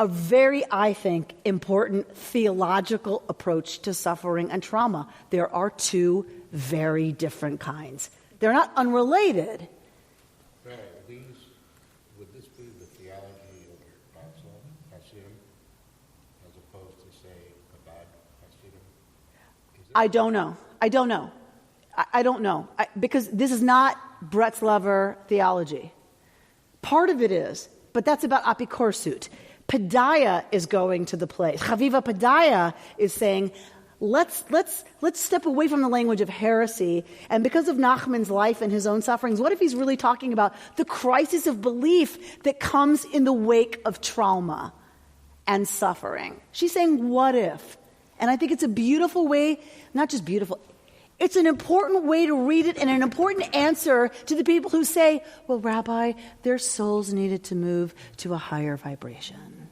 Speaker 1: a very, I think, important theological approach to suffering and trauma. There are two very different kinds. They're not unrelated.
Speaker 9: Right. Would this be the theology of Hasidim as opposed to, say, Chabad Hasidim?
Speaker 1: I don't know. I don't know. Because this is not Bretzlaver theology. Part of it is, but that's about apikorsut. Padaya is going to the place. Chaviva Padaya is saying, let's step away from the language of heresy. And because of Nachman's life and his own sufferings, what if he's really talking about the crisis of belief that comes in the wake of trauma and suffering? She's saying, what if? And I think it's a beautiful way, not just beautiful, it's an important way to read it and an important answer to the people who say, well, Rabbi, their souls needed to move to a higher vibration.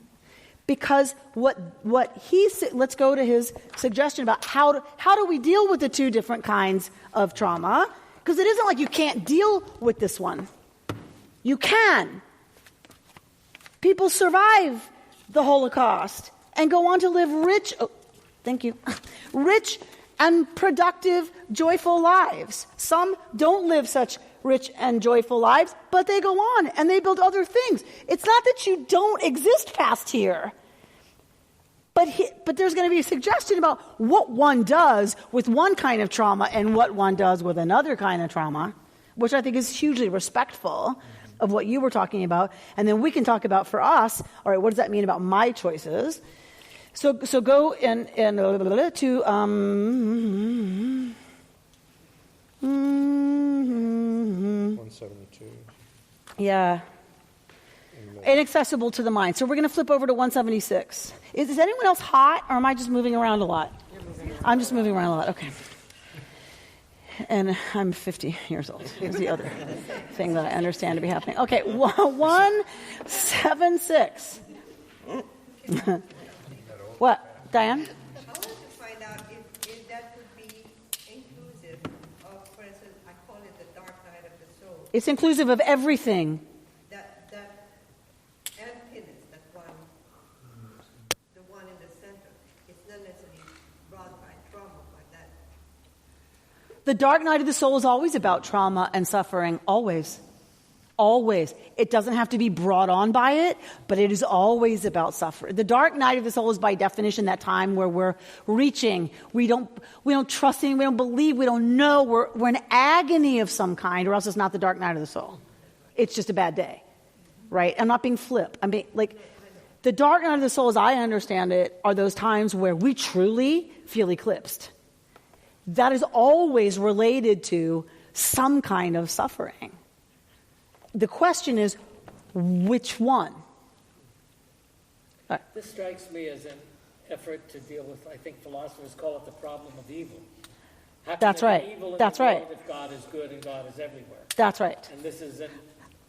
Speaker 1: Because what he said, let's go to his suggestion about how do we deal with the two different kinds of trauma? Because it isn't like you can't deal with this one. You can. People survive the Holocaust and go on to live rich and productive, joyful lives. Some don't live such rich and joyful lives, but they go on and they build other things. It's not that you don't exist past here. But there's going to be a suggestion about what one does with one kind of trauma and what one does with another kind of trauma, which I think is hugely respectful of what you were talking about. And then we can talk about for us, all right, what does that mean about my choices? So go to
Speaker 8: 172.
Speaker 1: Yeah. Inaccessible to the mind. So we're going to flip over to 176. Is anyone else hot, or am I just moving around a lot? I'm just moving around a lot. Okay. And I'm 50 years old. Here's the other thing that I understand to be happening. Okay, 176. What, Diane?
Speaker 3: I want to find out if that would be inclusive of, for instance, I call it the dark night of the soul.
Speaker 1: It's inclusive of everything.
Speaker 3: That emptiness that one
Speaker 1: The dark night of the soul is always about trauma and suffering, always. Always. It doesn't have to be brought on by it, but it is always about suffering. The dark night of the soul is by definition that time where we're reaching. We don't trust anything, we don't believe, we don't know. We're in agony of some kind, or else it's not the dark night of the soul. It's just a bad day, right? I'm not being flip. I'm being like, the dark night of the soul, as I understand it, are those times where we truly feel eclipsed. That is always related to some kind of suffering. The question is, which one?
Speaker 6: This strikes me as an effort to deal with, I think philosophers call it the problem of evil. How can
Speaker 1: That's
Speaker 6: there be
Speaker 1: right.
Speaker 6: evil in
Speaker 1: That's
Speaker 6: the
Speaker 1: right.
Speaker 6: world if God is good and God is everywhere?
Speaker 1: That's right.
Speaker 6: And this is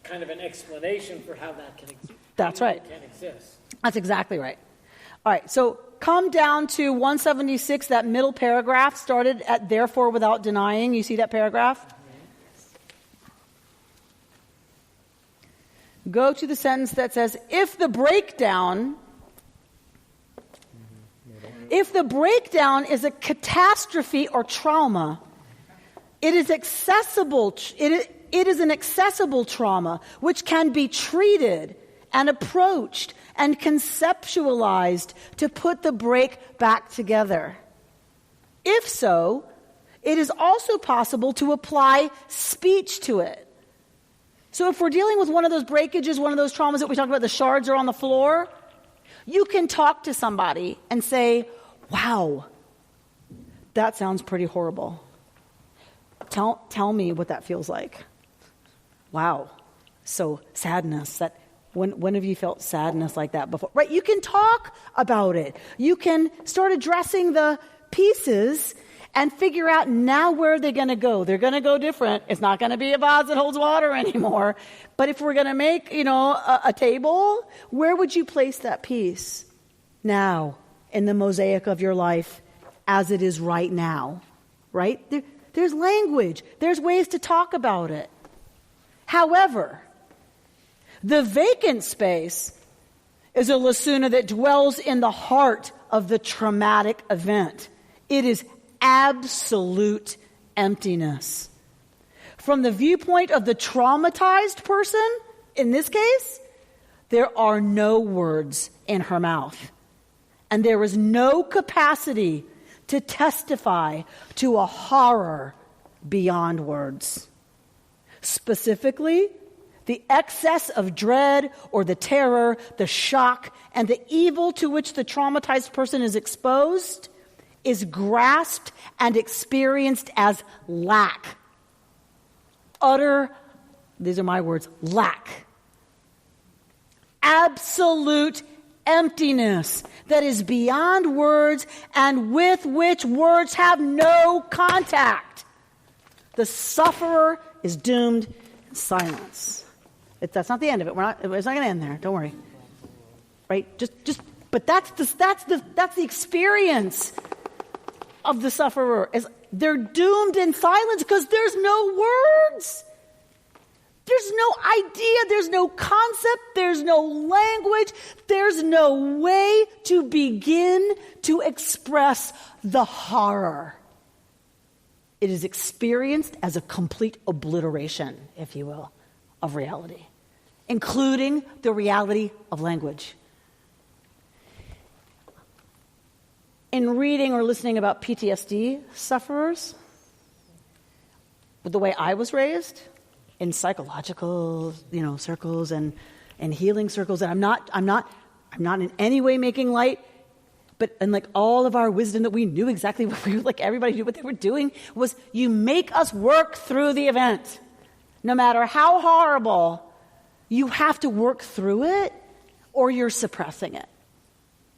Speaker 6: kind of an explanation for how that can exist.
Speaker 1: That's right.
Speaker 6: Can exist.
Speaker 1: That's exactly right. All right, so come down to 176, that middle paragraph started at therefore without denying. You see that paragraph? Go to the sentence that says, if the breakdown is a catastrophe or trauma, it is accessible. It is an accessible trauma which can be treated and approached and conceptualized to put the break back together. If so, it is also possible to apply speech to it. So if we're dealing with one of those breakages, one of those traumas that we talked about, the shards are on the floor, you can talk to somebody and say, wow, that sounds pretty horrible. Tell me what that feels like. Wow. So sadness, when have you felt sadness like that before? Right, you can talk about it. You can start addressing the pieces and figure out now where they're going to go. They're going to go different. It's not going to be a vase that holds water anymore. But if we're going to make, a table, where would you place that piece? Now, in the mosaic of your life, as it is right now. Right? There's language. There's ways to talk about it. However, the vacant space is a lacuna that dwells in the heart of the traumatic event. It is absolute emptiness. From the viewpoint of the traumatized person, in this case, there are no words in her mouth. And there is no capacity to testify to a horror beyond words. Specifically, the excess of dread or the terror, the shock, and the evil to which the traumatized person is exposed is grasped and experienced as lack. Utter, these are my words, lack. Absolute emptiness that is beyond words and with which words have no contact. The sufferer is doomed in silence. That's not the end of it. It's not going to end there. Don't worry. Right? But that's the experience of the sufferer. They're doomed in silence because there's no words. There's no idea. There's no concept. There's no language. There's no way to begin to express the horror. It is experienced as a complete obliteration, if you will, of reality, including the reality of language. In reading or listening about PTSD sufferers, the way I was raised, in psychological, circles and healing circles, and I'm not in any way making light, but and like all of our wisdom that we knew exactly what we like everybody knew what they were doing was you make us work through the event. No matter how horrible, you have to work through it or you're suppressing it.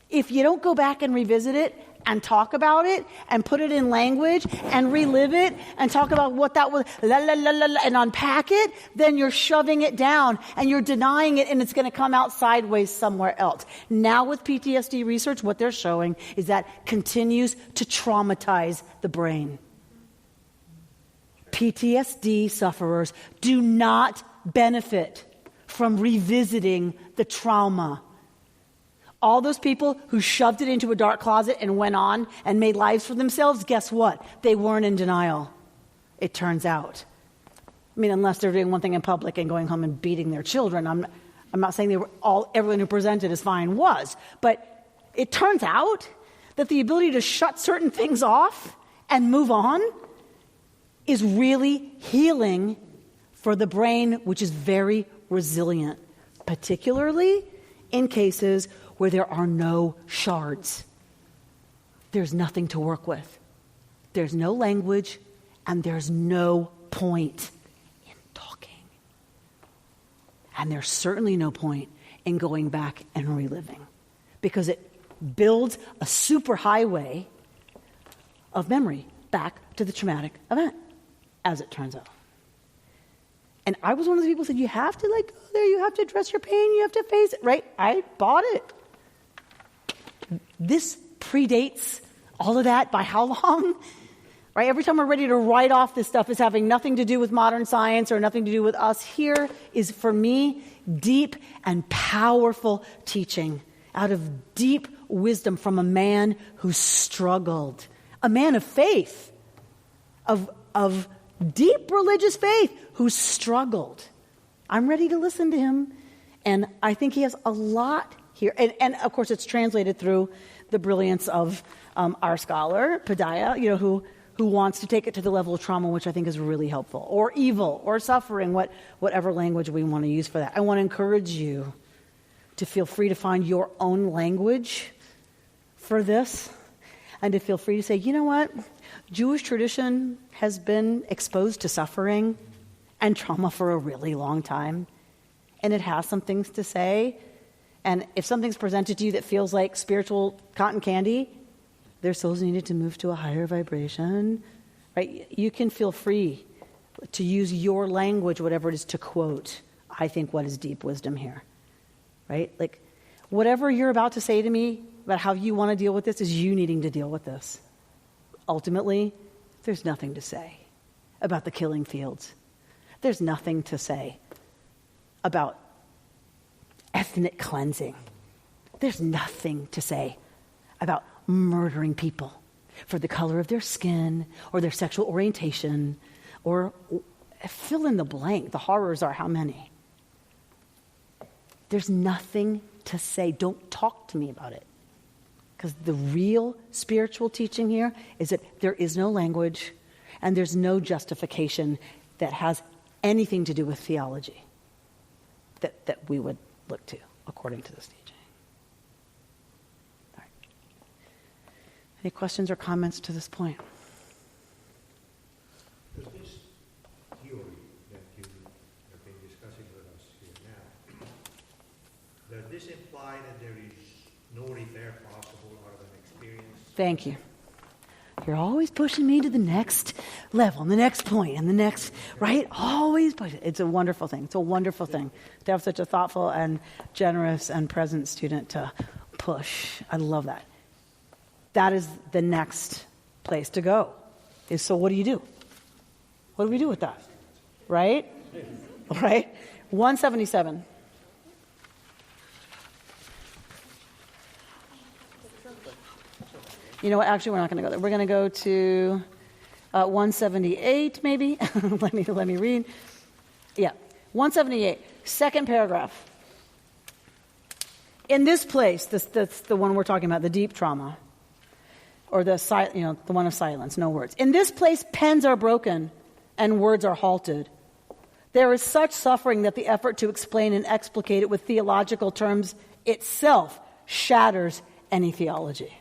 Speaker 1: If you don't go back and revisit it and talk about it and put it in language and relive it and talk about what that was, and unpack it, then you're shoving it down and you're denying it and it's going to come out sideways somewhere else. Now with PTSD research, what they're showing is that continues to traumatize the brain. PTSD sufferers do not benefit from revisiting the trauma. All those people who shoved it into a dark closet and went on and made lives for themselves, guess what? They weren't in denial. it turns out. I mean, unless they're doing one thing in public and going home and beating their children. I'm not saying everyone who presented as fine was, but it turns out that the ability to shut certain things off and move on is really healing for the brain, which is very resilient, particularly in cases where there are no shards. There's nothing to work with. There's no language, and there's no point in talking. And there's certainly no point in going back and reliving, because it builds a superhighway of memory back to the traumatic event, as it turns out. And I was one of the people who said, you have to go there, you have to address your pain, you have to face it, right? I bought it. This predates all of that by how long? Right? Every time we're ready to write off this stuff as having nothing to do with modern science or nothing to do with us, here is, for me, deep and powerful teaching out of deep wisdom from a man who struggled, a man of faith, of deep religious faith who struggled. I'm ready to listen to him, and I think he has a lot here. And of course, it's translated through the brilliance of our scholar, Padaya, who wants to take it to the level of trauma, which I think is really helpful, or evil, or suffering, whatever language we want to use for that. I want to encourage you to feel free to find your own language for this, and to feel free to say, you know what? Jewish tradition has been exposed to suffering and trauma for a really long time, and it has some things to say. And if something's presented to you that feels like spiritual cotton candy, their souls needed to move to a higher vibration, right? You can feel free to use your language, whatever it is, to quote, I think, what is deep wisdom here, right? Like, whatever you're about to say to me about how you want to deal with this is you needing to deal with this. Ultimately, there's nothing to say about the killing fields. There's nothing to say about ethnic cleansing. There's nothing to say about murdering people for the color of their skin or their sexual orientation, or fill in the blank. The horrors are how many? There's nothing to say. Don't talk to me about it. Because the real spiritual teaching here is that there is no language and there's no justification that has anything to do with theology that we would look to according to this teaching. All right. Any questions or comments to this point?
Speaker 5: Does this theory that you have been discussing with us here now, does this imply that there is no repair possible out of an experience?
Speaker 1: Thank you. You're always pushing me to the next level, and the next point, and the next, right? Always push it. It's a wonderful thing. It's a wonderful thing to have such a thoughtful and generous and present student to push. I love that. That is the next place to go. Is, so what do you do? What do we do with that? Right? Right? 177. You know what? Actually, we're not going to go there. We're going to go to 178, maybe. let me read. Yeah, 178, second paragraph. In this place, that's the one we're talking about, the deep trauma, or the one of silence, no words. In this place, pens are broken and words are halted. There is such suffering that the effort to explain and explicate it with theological terms itself shatters any theology.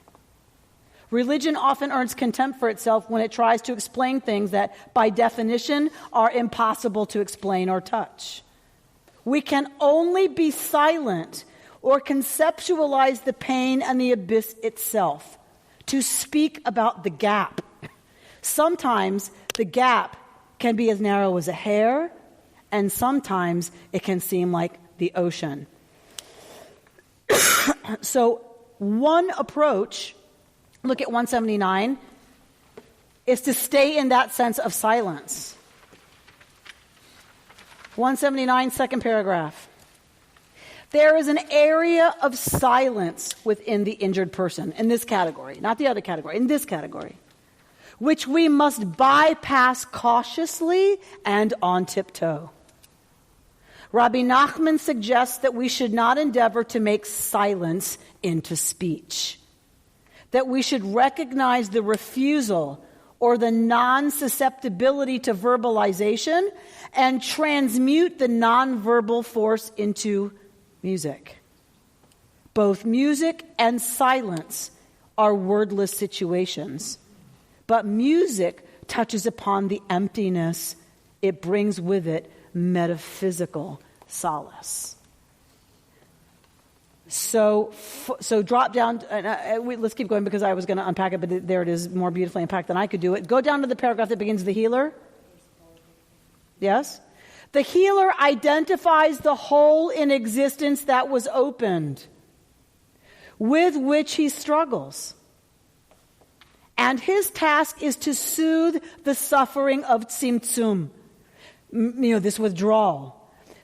Speaker 1: Religion often earns contempt for itself when it tries to explain things that, by definition, are impossible to explain or touch. We can only be silent or conceptualize the pain and the abyss itself, to speak about the gap. Sometimes the gap can be as narrow as a hair, and sometimes it can seem like the ocean. So one approach, look at 179, is to stay in that sense of silence. 179, second paragraph. There is an area of silence within the injured person, in this category, not the other category, in this category, which we must bypass cautiously and on tiptoe. Rabbi Nachman suggests that we should not endeavor to make silence into speech, that we should recognize the refusal or the non-susceptibility to verbalization and transmute the non-verbal force into music. Both music and silence are wordless situations, but music touches upon the emptiness. It brings with it metaphysical solace. So drop down. Let's keep going because I was going to unpack it, but there it is, more beautifully unpacked than I could do it. Go down to the paragraph that begins the healer. Yes? The healer identifies the hole in existence that was opened, with which he struggles. And his task is to soothe the suffering of tzimtzum, this withdrawal,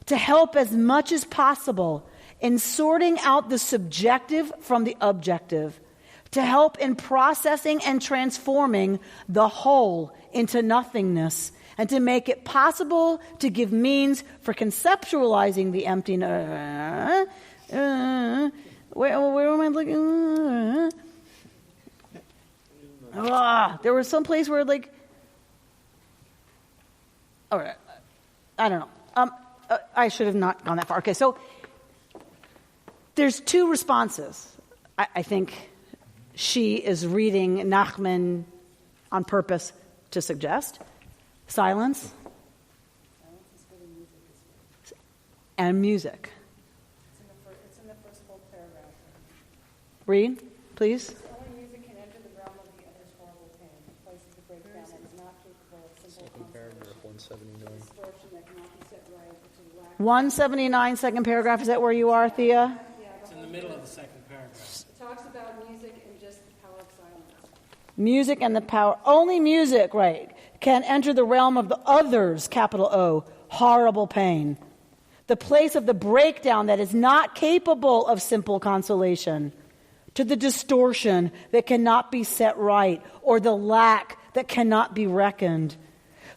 Speaker 1: to help as much as possible in sorting out the subjective from the objective, to help in processing and transforming the whole into nothingness, and to make it possible to give means for conceptualizing the emptiness. Where am I looking? There was some place where all right, I don't know. I should have not gone that far. Okay, so there's two responses. I think she is reading Nachman on purpose to suggest. Silence and music.
Speaker 10: It's in the first full paragraph.
Speaker 1: Read, please.
Speaker 10: Only music can enter the realm of the other's horrible pain, a place of the breakdown that is not capable of simple
Speaker 8: Paragraph 179.
Speaker 10: distortion that cannot be set right, which is lack.
Speaker 1: 179, second paragraph. Is that where you are, Thea?
Speaker 6: It's in the middle of the second paragraph.
Speaker 10: It talks about music and just the power of silence.
Speaker 1: Music and the power. Only music, right, can enter the realm of the others, capital O, horrible pain. The place of the breakdown that is not capable of simple consolation, to the distortion that cannot be set right, or the lack that cannot be reckoned.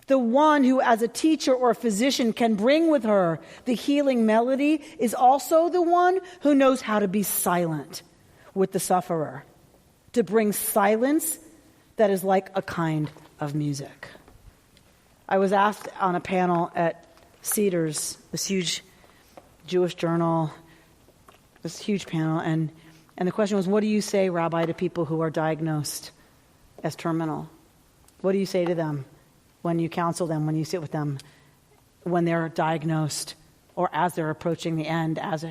Speaker 1: The one who, as a teacher or a physician, can bring with her the healing melody is also the one who knows how to be silent with the sufferer, to bring silence that is like a kind of music. I was asked on a panel at Cedars, this huge Jewish journal, this huge panel, and the question was, what do you say, Rabbi, to people who are diagnosed as terminal? What do you say to them when you counsel them, when you sit with them, when they're diagnosed or as they're approaching the end? Of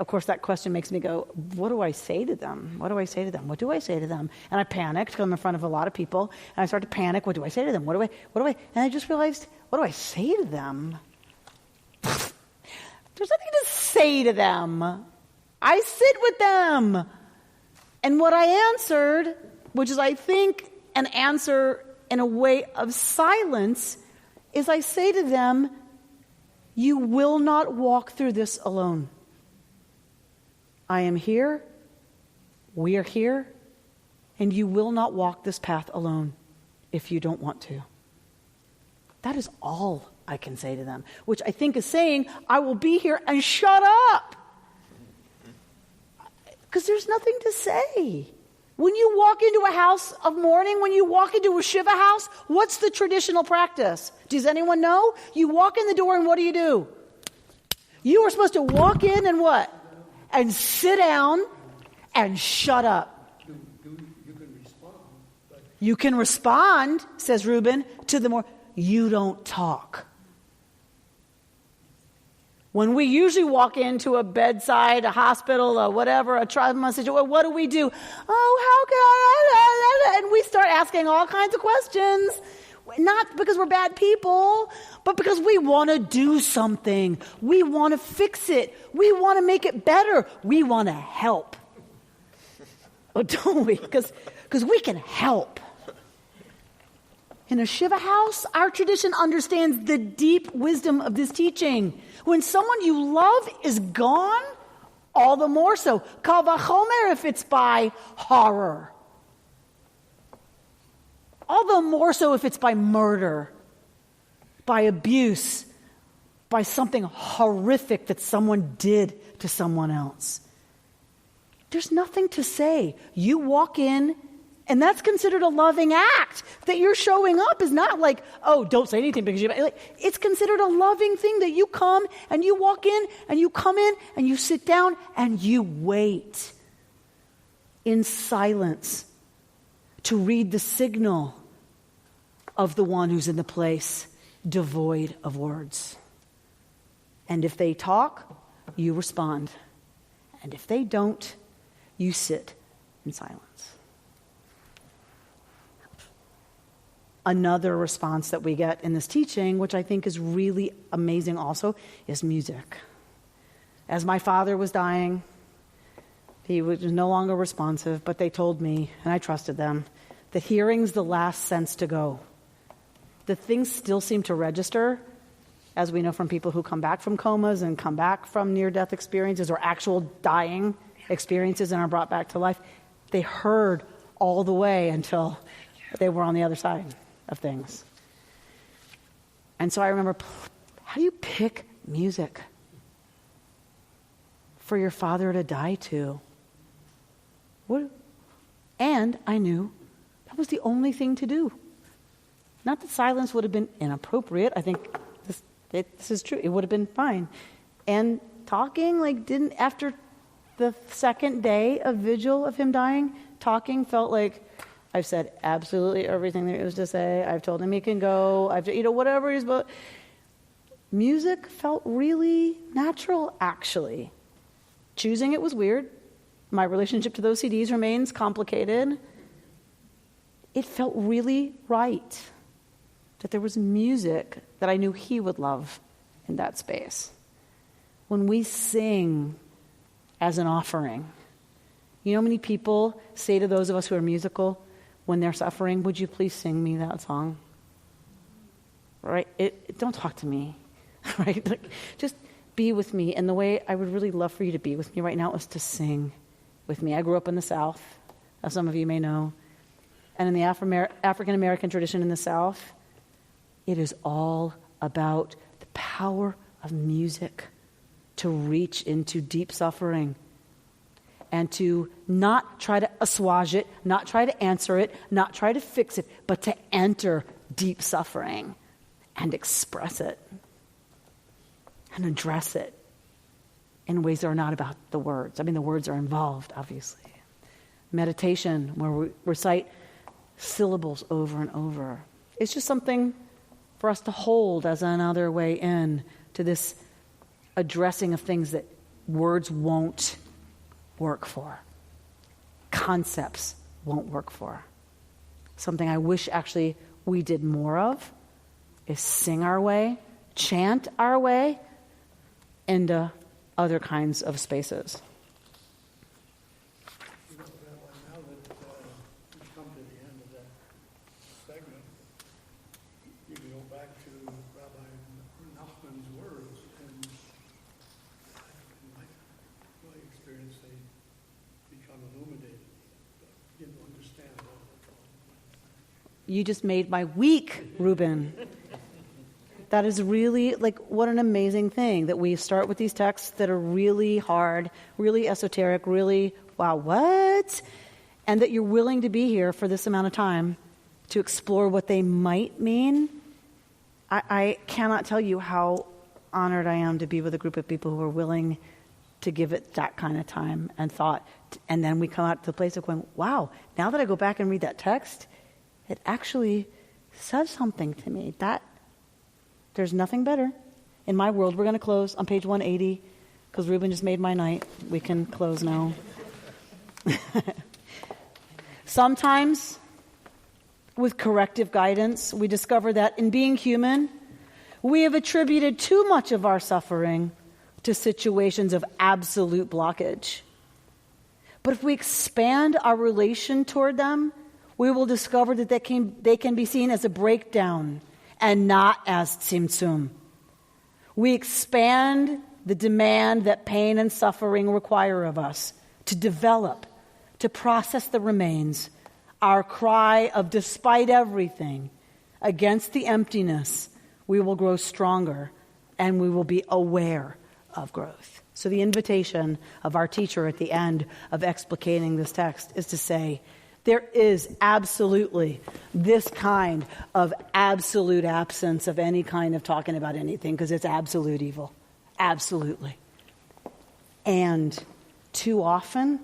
Speaker 1: course, that question makes me go, what do I say to them? What do I say to them? What do I say to them? And I panicked because I'm in front of a lot of people, and I started to panic. What do I say to them? What do I? And I just realized, what do I say to them? There's nothing to say to them. I sit with them. And what I answered, which is, I think, an answer in a way of silence, is I say to them, you will not walk through this alone. I am here, we are here, and you will not walk this path alone if you don't want to. That is all I can say to them, which I think is saying, I will be here and shut up. Because there's nothing to say. When you walk into a house of mourning, when you walk into a Shiva house, what's the traditional practice? Does anyone know? You walk in the door and what do? You are supposed to walk in and what? And sit down and shut up.
Speaker 2: You can respond. But
Speaker 1: you can respond, says Reuben, to the more. You don't talk. When we usually walk into a bedside, a hospital, a whatever, a trauma situation, what do? Oh, how can I? And we start asking all kinds of questions. Not because we're bad people, but because we want to do something. We want to fix it. We want to make it better. We want to help. Oh, don't we? Because we can help. In a Shiva house, our tradition understands the deep wisdom of this teaching. When someone you love is gone, all the more so. Kal vachomer if it's by horror. All the more so if it's by murder, by abuse, by something horrific that someone did to someone else. There's nothing to say. You walk in, and that's considered a loving act. That you're showing up is not like, oh, don't say anything because it's considered a loving thing that you come and you walk in and you come in and you sit down and you wait in silence to read the signal of the one who's in the place devoid of words. And if they talk, you respond. And if they don't, you sit in silence. Another response that we get in this teaching, which I think is really amazing also, is music. As my father was dying, he was no longer responsive, but they told me, and I trusted them, that hearing's the last sense to go. The things still seem to register, as we know from people who come back from comas and come back from near-death experiences or actual dying experiences and are brought back to life. They heard all the way until they were on the other side of things. And so I remember, how do you pick music for your father to die to? What? And I knew that was the only thing to do. Not that silence would have been inappropriate. I think this is true. It would have been fine. And talking, after the second day of vigil of him dying, talking felt like I've said absolutely everything there is to say. I've told him he can go. Whatever he's about. Music felt really natural, actually. Choosing it was weird. My relationship to those CDs remains complicated. It felt really right that there was music that I knew he would love in that space. When we sing as an offering, you know how many people say to those of us who are musical when they're suffering, would you please sing me that song? Right? Don't talk to me. Right? Just be with me. And the way I would really love for you to be with me right now is to sing with me. I grew up in the South, as some of you may know. And in the African-American tradition in the South, it is all about the power of music to reach into deep suffering and to not try to assuage it, not try to answer it, not try to fix it, but to enter deep suffering and express it and address it in ways that are not about the words. I mean, the words are involved, obviously. Meditation, where we recite syllables over and over. It's just something for us to hold as another way in to this addressing of things that words won't work for. Concepts won't work for. Something I wish actually we did more of is sing our way, chant our way into other kinds of spaces.
Speaker 2: Now that we've come to the end of that segment, you can go back to Rabbi Nachman's words, and in my experience, they become illuminated, begin to understand all that's going on.
Speaker 1: You just made my week, Reuben. That is really, what an amazing thing that we start with these texts that are really hard, really esoteric, really, wow, what? And that you're willing to be here for this amount of time to explore what they might mean. I cannot tell you how honored I am to be with a group of people who are willing to give it that kind of time and thought. And then we come out to the place of going, wow, now that I go back and read that text, it actually says something to me. There's nothing better. In my world, we're going to close on page 180 because Reuben just made my night. We can close now. Sometimes, with corrective guidance, we discover that in being human, we have attributed too much of our suffering to situations of absolute blockage. But if we expand our relation toward them, we will discover that they can be seen as a breakdown and not as tzimtzum. We expand the demand that pain and suffering require of us to develop, to process the remains our cry of despite everything, against the emptiness, we will grow stronger and we will be aware of growth. So the invitation of our teacher at the end of explicating this text is to say, there is absolutely this kind of absolute absence of any kind of talking about anything, because it's absolute evil. Absolutely. And too often,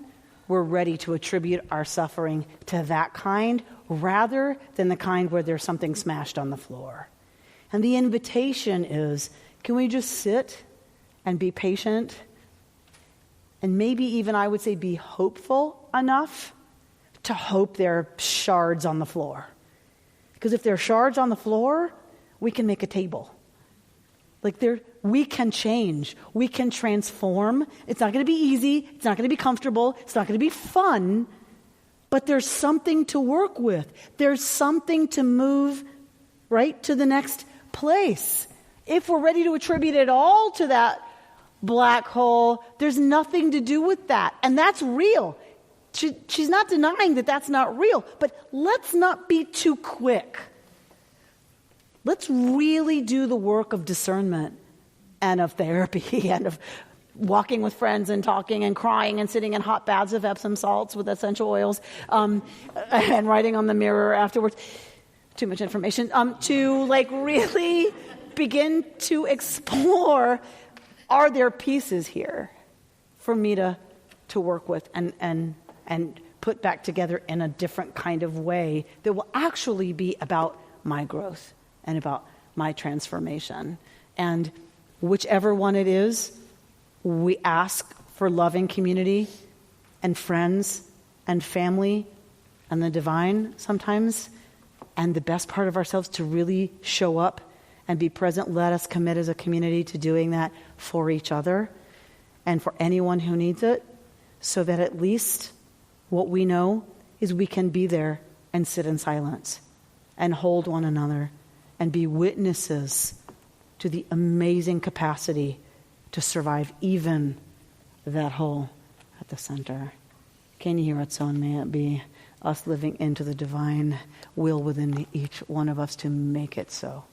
Speaker 1: we're ready to attribute our suffering to that kind rather than the kind where there's something smashed on the floor. And the invitation is, can we just sit and be patient and maybe even, I would say, be hopeful enough to hope there are shards on the floor? Because if there are shards on the floor, we can make a table. We can change. We can transform. It's not going to be easy. It's not going to be comfortable. It's not going to be fun. But there's something to work with. There's something to move right to the next place. If we're ready to attribute it all to that black hole, there's nothing to do with that. And that's real. She's not denying that that's not real. But let's not be too quick. Let's really do the work of discernment and of therapy and of walking with friends and talking and crying and sitting in hot baths of Epsom salts with essential oils and writing on the mirror afterwards. Too much information. To really begin to explore, are there pieces here for me to work with and put back together in a different kind of way that will actually be about my growth and about my transformation. And whichever one it is, we ask for loving community and friends and family and the divine sometimes, and the best part of ourselves to really show up and be present. Let us commit as a community to doing that for each other and for anyone who needs it, so that at least what we know is we can be there and sit in silence and hold one another and be witnesses to the amazing capacity to survive even that hole at the center. Can you hear it, so? And may it be us living into the divine will within each one of us to make it so.